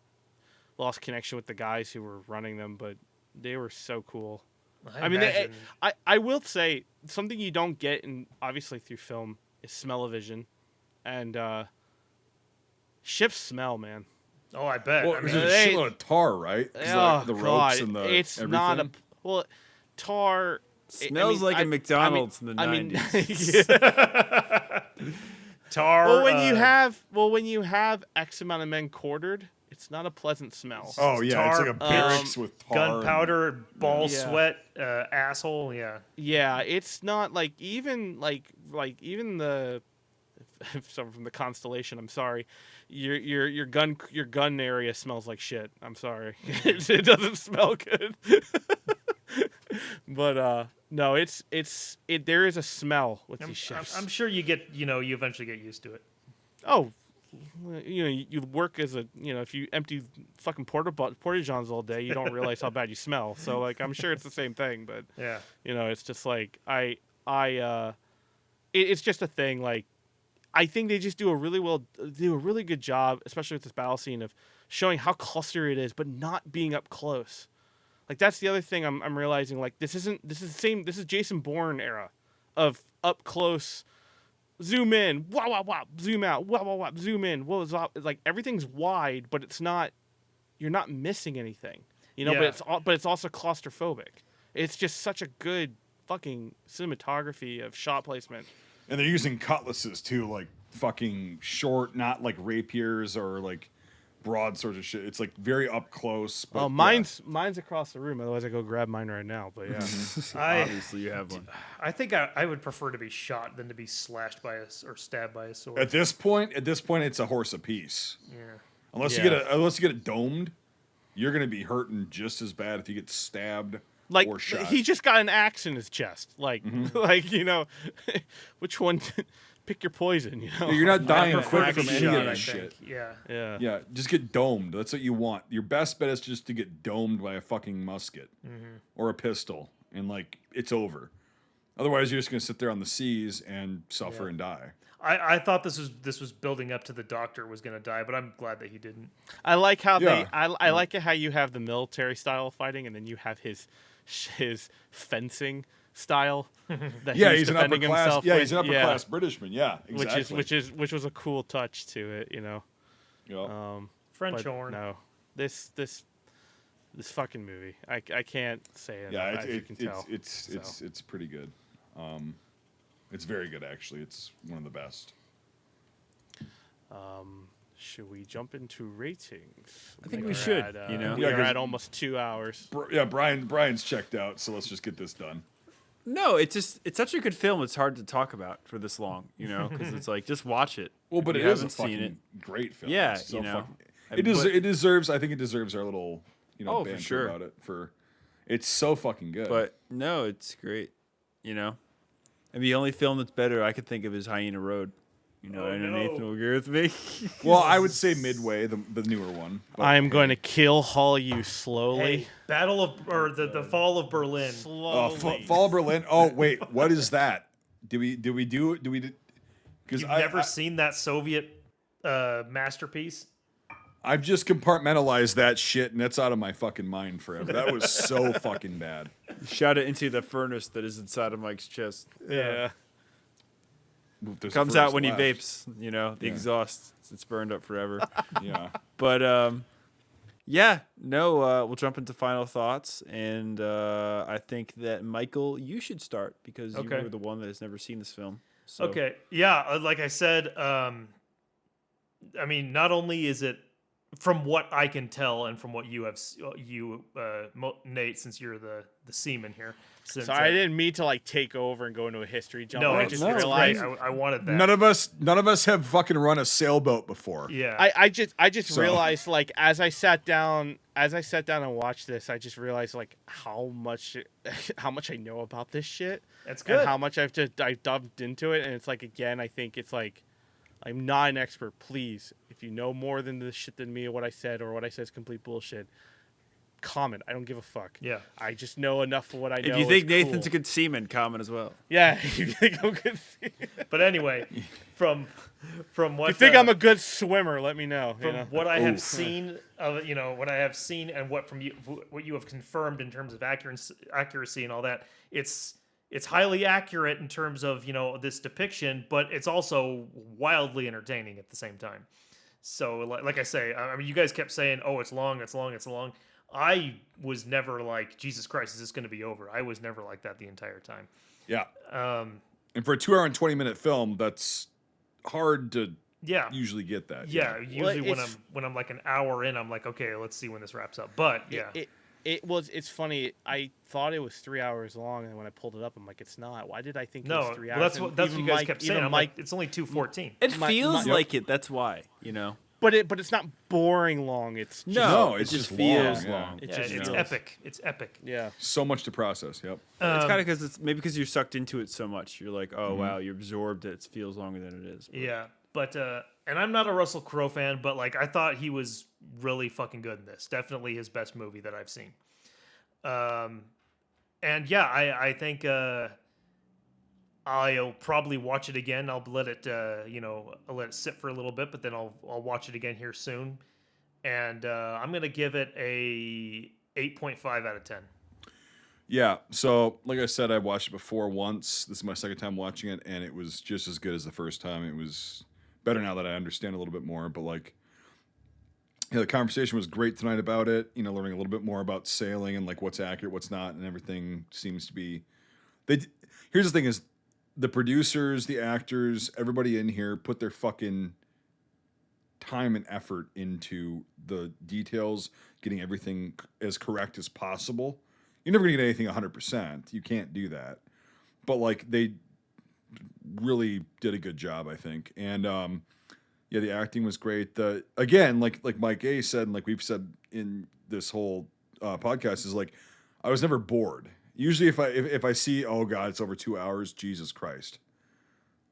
lost connection with the guys who were running them, but they were so cool. I mean, imagine- I will say something you don't get in obviously through film is smell-o-vision, and ships smell, man. oh, I bet. Well, I there's mean, a they- shitload of tar, right? 'Cause, Oh like, the God, ropes and the it's everything. not a tar. Smells like a McDonald's in the I mean, 90s. tar. Well, when you have X amount of men quartered, it's not a pleasant smell. Oh yeah, it's tar, like a barracks with tar. gunpowder, ball Yeah. sweat, asshole. Yeah. Yeah, it's not like even the someone from the Constellation. I'm sorry, your gun area smells like shit. I'm sorry, it doesn't smell good. But no, there is a smell with these ships. I'm sure you eventually get used to it. Oh, you work as if you empty fucking porta-johns all day, you don't realize how bad you smell. So like, I'm sure it's the same thing, but Yeah. it's just like it's just a thing. Like, I think they just do a really good job, especially with this battle scene, of showing how clustered it is, but not being up close. Like, that's the other thing I'm realizing. Like, this is Jason Bourne era of up close. Zoom in, wow, wow, wow. Zoom out, wow, wow, wow. Zoom in. What was up? Like, everything's wide, but it's not. You're not missing anything, Yeah. But it's also claustrophobic. It's just such a good fucking cinematography of shot placement. And they're using cutlasses too, like fucking short, not like rapiers or like broadswords of shit. It's like very up close. But Oh, mine's across the room. Otherwise, I go grab mine right now. But yeah, Obviously, you have one. I think I would prefer to be shot than to be slashed by or stabbed by a sword. At this point, it's a horse apiece. Yeah. Unless you get it domed, you're gonna be hurting just as bad if you get stabbed like or shot. he just got an axe in his chest. Like, which one? Pick your poison. You're not dying prefer quick to from be any shot, of I this think. shit. Yeah. Yeah. Yeah, just get domed. That's what you want. Your best bet is just to get domed by a fucking musket or a pistol, and like it's over. Otherwise, you're just gonna sit there on the seas and suffer and die. I thought this was building up to the doctor was going to die, but I'm glad that he didn't. I like how Yeah. I like it how you have the military style of fighting, and then you have his fencing style. That Yeah, he's he's an upper defending class. himself Yeah, with. he's an upper class Britishman. Yeah, exactly. which was a cool touch to it. Yeah. French But horn. no, this fucking movie. I can't say it. Yeah, as you can tell. it's pretty good. It's very good actually. It's one of the best. Should we jump into ratings? I think We're we should, At, you know? we Yeah, are 'cause- at almost 2 hours. Brian's checked out, so let's just get this done. No, it's such a good film. It's hard to talk about for this long, because it's like just watch it. Well, but If it you is a haven't seen fucking great film. Yeah, It's so you know. fucking, it deserves. I think it deserves our little, For banter sure. about it. It's so fucking good. But no, it's great. You know, and the only film that's better I could think of is Hyena Road. You know, I know Nathan will agree with me. well, I would say Midway, the newer one. But, I am going to haul you slowly. Hey, the Fall of Berlin. Slowly. Fall of Berlin. Oh wait, what is that? Because You've never seen that Soviet masterpiece? I've just compartmentalized that shit, and that's out of my fucking mind forever. That was so fucking bad. Shot it into the furnace that is inside of Mike's chest. Yeah. There's a Comes out first when left. he vapes. You know, the exhaust. It's burned up forever. Yeah. But we'll jump into final thoughts, and I think that Michael, you should start because you were the one that has never seen this film. So. Okay, yeah, like I said, I mean, not only is it, from what I can tell, and from what you have, Nate, since you're the seaman here. Sorry, I didn't mean to take over and go into a history jump. No, I just realized I wanted that. None of us have fucking run a sailboat before. Yeah, I just realized as I sat down and watched this, I just realized how much I know about this shit. That's good. And how much I've dumped into it, and it's again, I think it's I'm not an expert. Please, if you know more than this shit than me, or what I said is complete bullshit, comment. I don't give a fuck. Yeah. I just know enough of what I know. If you think is Nathan's cool. a good seaman, comment as well. Yeah, if you think I'm a good seaman. But anyway, from what If you think I'm a good swimmer, let me know. From what I have seen of what I have seen and what you have confirmed in terms of accuracy and all that, it's highly accurate in terms of this depiction, but it's also wildly entertaining at the same time. So like I say, I mean, you guys kept saying, "Oh, it's long, it's long, it's long." I was never like, Jesus Christ, is this going to be over? I was never like that the entire time. Yeah. And for a 2 hour and 20-minute film, that's hard to usually get that. Yeah. Usually when I'm like an hour in, I'm like, okay, let's see when this wraps up. But yeah. It's funny. I thought it was 3 hours long, and when I pulled it up, I'm like, it's not. Why did I think it was 3 hours? Well, that's what you guys kept saying. I'm like, it's only 2:14. It feels like it. That's why, But it's not boring long. It's just, No, it's it just just feels long, long. yeah. It just It's feels- epic. It's epic. Yeah. So much to process. Yep. It's kind of because you're sucked into it so much. You're like, oh wow, you're absorbed. It feels longer than it is. But. Yeah, but and I'm not a Russell Crowe fan, but I thought he was really fucking good in this. Definitely his best movie that I've seen. And yeah, I think I'll probably watch it again. I'll let it I'll let it sit for a little bit, but then I'll watch it again here soon. And I'm gonna give it a 8.5 out of 10. Yeah. So, like I said, I watched it before once. This is my second time watching it, and it was just as good as the first time. It was better now that I understand a little bit more. But the conversation was great tonight about it. Learning a little bit more about sailing and what's accurate, what's not, and everything seems to be. Here's the thing: is the producers, the actors, everybody in here put their fucking time and effort into the details, getting everything as correct as possible. You're never gonna get anything 100%. You can't do that. But they really did a good job, I think. And the acting was great. Again, like Mike A said, and like we've said in this whole podcast, is I was never bored. Usually, if I see, oh god, it's over 2 hours, Jesus Christ.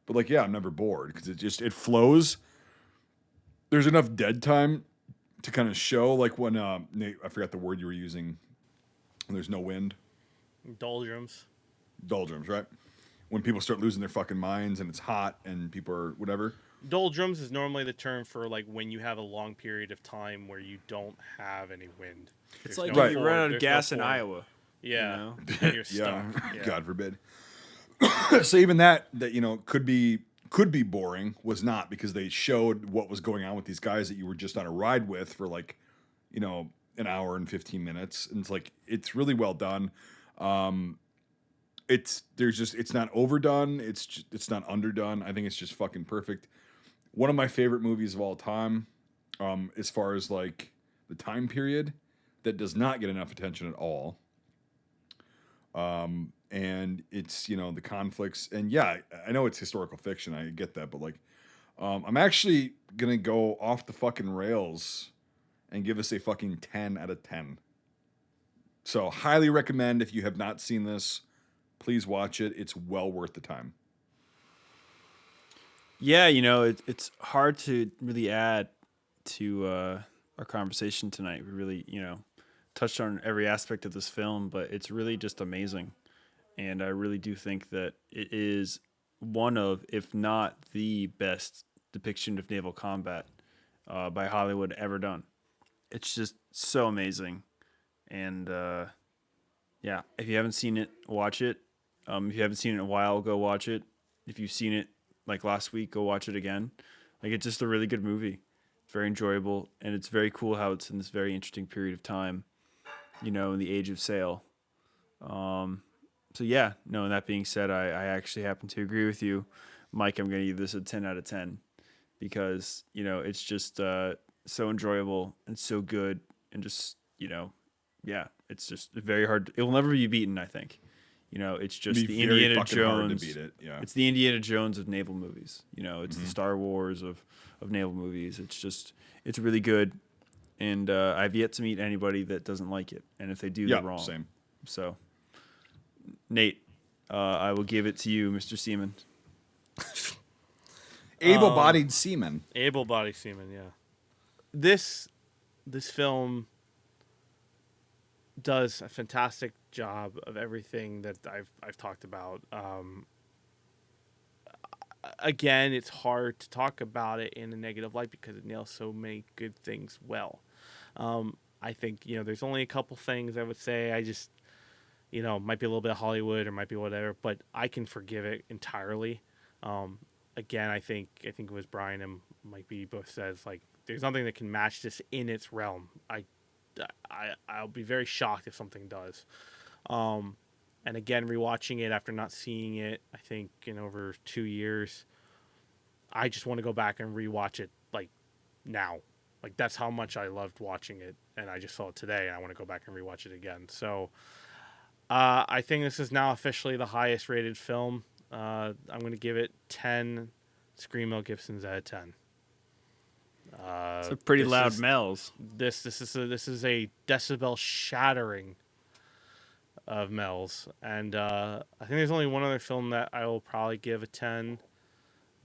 But I'm never bored because it flows. There's enough dead time to kind of show, when Nate, I forgot the word you were using. When there's no wind. Doldrums, right? When people start losing their fucking minds and it's hot and people are whatever. Doldrums is normally the term for when you have a long period of time where you don't have any wind. It's There's like no when you forward- run out of there's gas no in forward. Iowa. Yeah, and you're stuck. Yeah. God forbid. So even that could be boring was not, because they showed what was going on with these guys that you were just on a ride with for an hour and 15 minutes, and it's really well done. It's not overdone, it's not underdone. I think it's just fucking perfect. One of my favorite movies of all time, as far as the time period that does not get enough attention at all. And it's the conflicts, and yeah, I know it's historical fiction, I get that, but I'm actually gonna go off the fucking rails and give us a fucking 10 out of 10. So highly recommend if you have not seen this, please watch it. It's well worth the time. Yeah, it's hard to really add to our conversation tonight. We really, touched on every aspect of this film, but it's really just amazing. And I really do think that it is one of, if not the best depiction of naval combat by Hollywood ever done. It's just so amazing. And yeah, if you haven't seen it, watch it. If you haven't seen it in a while, go watch it. If you've seen it like last week, go watch it again. Like, it's just a really good movie. It's very enjoyable, and it's very cool how it's in this very interesting period of time, in the age of sail. So yeah, no, and that being said, I actually happen to agree with you, Mike. I'm going to give this a 10 out of 10 because, it's just so enjoyable and so good and just, yeah, it's just very hard. It will never be beaten, I think. It's just the Indiana Jones. To beat it. Yeah. It's the Indiana Jones of naval movies. It's the Star Wars of naval movies. It's really good. And I've yet to meet anybody that doesn't like it. And if they do, they're wrong. Same. So, Nate, I will give it to you, Mr. Seaman. Able-bodied seaman. Able-bodied seaman, yeah. This film does a fantastic job of everything that I've talked about. Again, it's hard to talk about it in a negative light because it nails so many good things well. I think, there's only a couple things I would say I just, might be a little bit of Hollywood or might be whatever, but I can forgive it entirely. Again, I think it was Brian and Mike B both says, like, there's nothing that can match this in its realm. I'll be very shocked if something does. And again, rewatching it after not seeing it, I think in over 2 years, I just want to go back and rewatch it like now. Like, that's how much I loved watching it, and I just saw it today, and I want to go back and rewatch it again. So I think this is now officially the highest rated film. I'm going to give it 10 Screamo Gibsons out of 10. It's a pretty loud Mel's. This is a decibel shattering of Mel's, and I think there's only one other film that I will probably give a 10,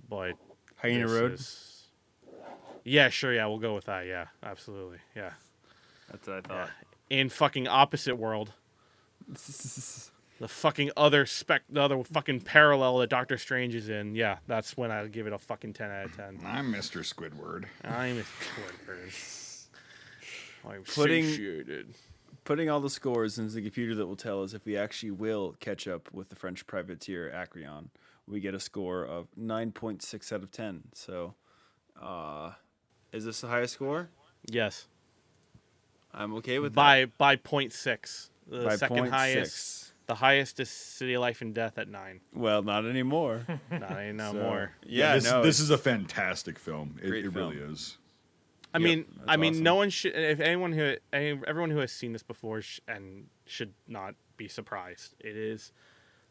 but Hyena Road. Yeah, sure, yeah, we'll go with that. Yeah, absolutely, yeah. That's what I thought. Yeah. In fucking opposite world, the fucking other the other fucking parallel that Doctor Strange is in. Yeah, that's when I'll give it a fucking 10 out of 10. I'm Mr. Squidward. I'm Mr. Squidward. I'm satiated. Putting all the scores into the computer that will tell us if we actually will catch up with the French privateer Acreon, we get a score of 9.6 out of 10. So, is this the highest score? Yes. I'm okay with that. that. By 0.6. The by second 0.6. highest. The highest is City of Life and Death at 9. Well, not anymore. Not anymore. Yeah, this is a fantastic film. It film. really is. I mean, awesome. no one should. If everyone who has seen this before and should not be surprised. It is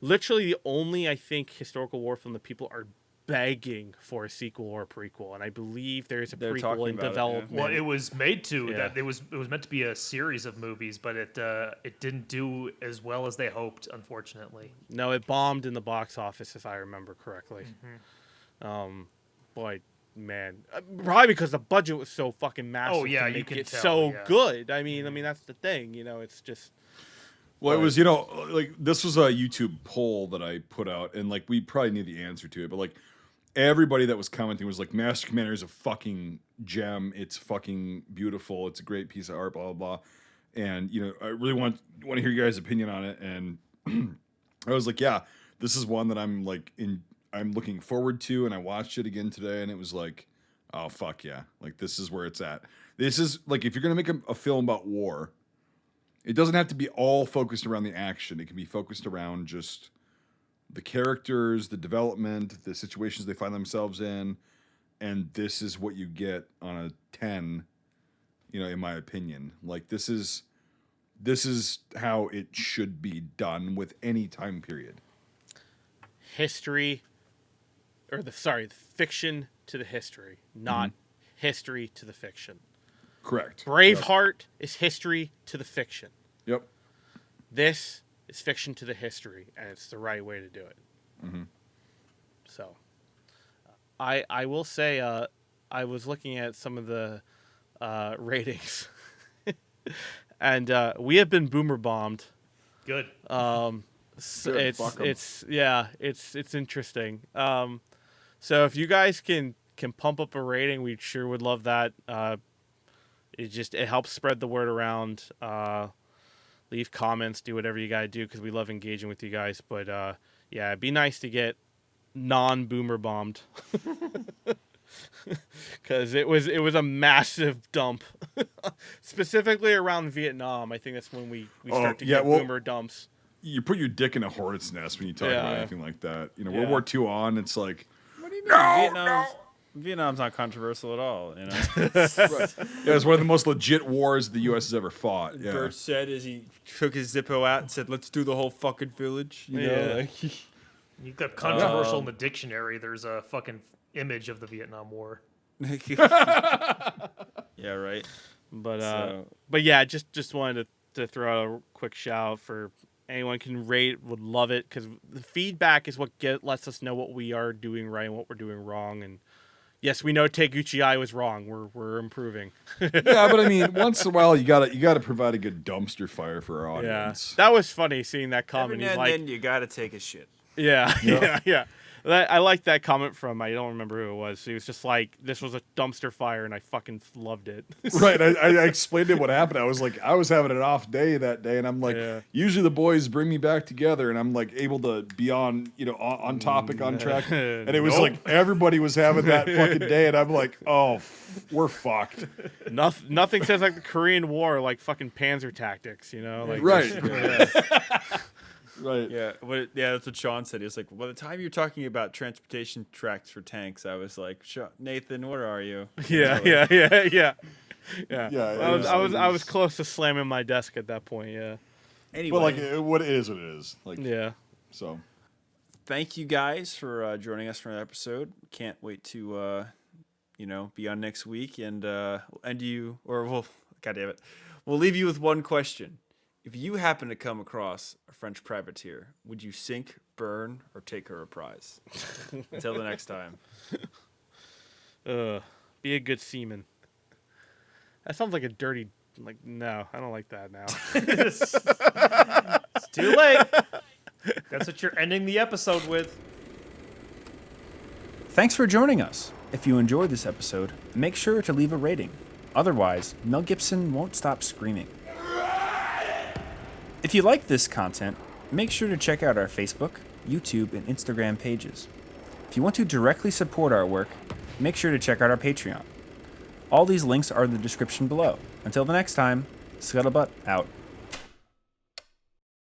literally the only, I think, historical war film that people are begging for a sequel or a prequel, and I believe there is a prequel in development. Well, it was made to. Yeah. That it was meant to be a series of movies, but it didn't do as well as they hoped, unfortunately. No, it bombed in the box office, if I remember correctly. Boy. Man, probably because the budget was so fucking massive. Oh yeah, to make you can it tell, so good. I mean that's the thing. It's just. Well, it was like this was a YouTube poll that I put out, and like we probably knew the answer to it, but like everybody that was commenting was like, "Master Commander is a fucking gem. It's fucking beautiful. It's a great piece of art." Blah blah blah. And I really want to hear your guys' opinion on it. And I was like, "Yeah, this is one that I'm looking forward to," and I watched it again today, and it was like, oh, fuck yeah. Like, this is where it's at. This is, like, if you're going to make a film about war, it doesn't have to be all focused around the action. It can be focused around just the characters, the development, the situations they find themselves in, and this is what you get on a 10, in my opinion. Like, this is how it should be done with any time period. History... fiction to the history, not history to the fiction. Correct. Braveheart is history to the fiction. Yep. This is fiction to the history, and it's the right way to do it. Mm-hmm. So, I will say, I was looking at some of the ratings, and we have been boomer bombed. Good. Good, fuck 'em. It's interesting. So if you guys can pump up a rating, we sure would love that. It helps spread the word around. Leave comments, do whatever you gotta do because we love engaging with you guys. But yeah, it'd be nice to get non-boomer bombed because it was a massive dump, specifically around Vietnam. I think that's when we start to get boomer dumps. You put your dick in a hornet's nest when you talk about anything like that. You know, Yeah. World War II on, it's like, What do you mean? Vietnam's not controversial at all. You know. yeah, it's one of the most legit wars the U.S. has ever fought. Yeah. Bert said as he took his Zippo out and said, "Let's do the whole fucking village." You know, like, You got controversial in the dictionary. There's a fucking image of the Vietnam War. yeah, right. But yeah, just wanted to throw out a quick shout out for anyone can rate, would love it because the feedback is what lets us know what we are doing right and what we're doing wrong. And yes, we know Taguchi I was wrong. We're improving. Yeah, but I mean, once in a while, you gotta provide a good dumpster fire for our Yeah, audience. that was funny seeing that Every comment. now He's and like, then you gotta take a shit. yeah. I like that comment from, I don't remember who it was. He was just like, this was a dumpster fire, and I fucking loved it. Right. I explained to him what happened. I was like, I was having an off day that day, and I'm like, usually the boys bring me back together, and I'm like able to be on, on topic, on track. And it was like everybody was having that fucking day, and I'm like, oh, we're fucked. Nothing says like the Korean War like fucking Panzer tactics, like Right. Right. Yeah, that's what Sean said. He was like, by the time you're talking about transportation tracks for tanks, I was like, Nathan, where are you? Yeah. I was close to slamming my desk at that point. Yeah. Anyway, But like, what it is. Like, Yeah. So. Thank you guys for joining us for an episode. Can't wait to, be on next week and God damn it, we'll leave you with one question. If you happen to come across a French privateer, would you sink, burn, or take her a prize? Until the next time. Be a good seaman. That sounds like a dirty. No, I don't like that now. It's too late. That's what you're ending the episode with. Thanks for joining us. If you enjoyed this episode, make sure to leave a rating. Otherwise, Mel Gibson won't stop screaming. If you like this content, make sure to check out our Facebook, YouTube, and Instagram pages. If you want to directly support our work, make sure to check out our Patreon. All these links are in the description below. Until the next time, Scuttlebutt out.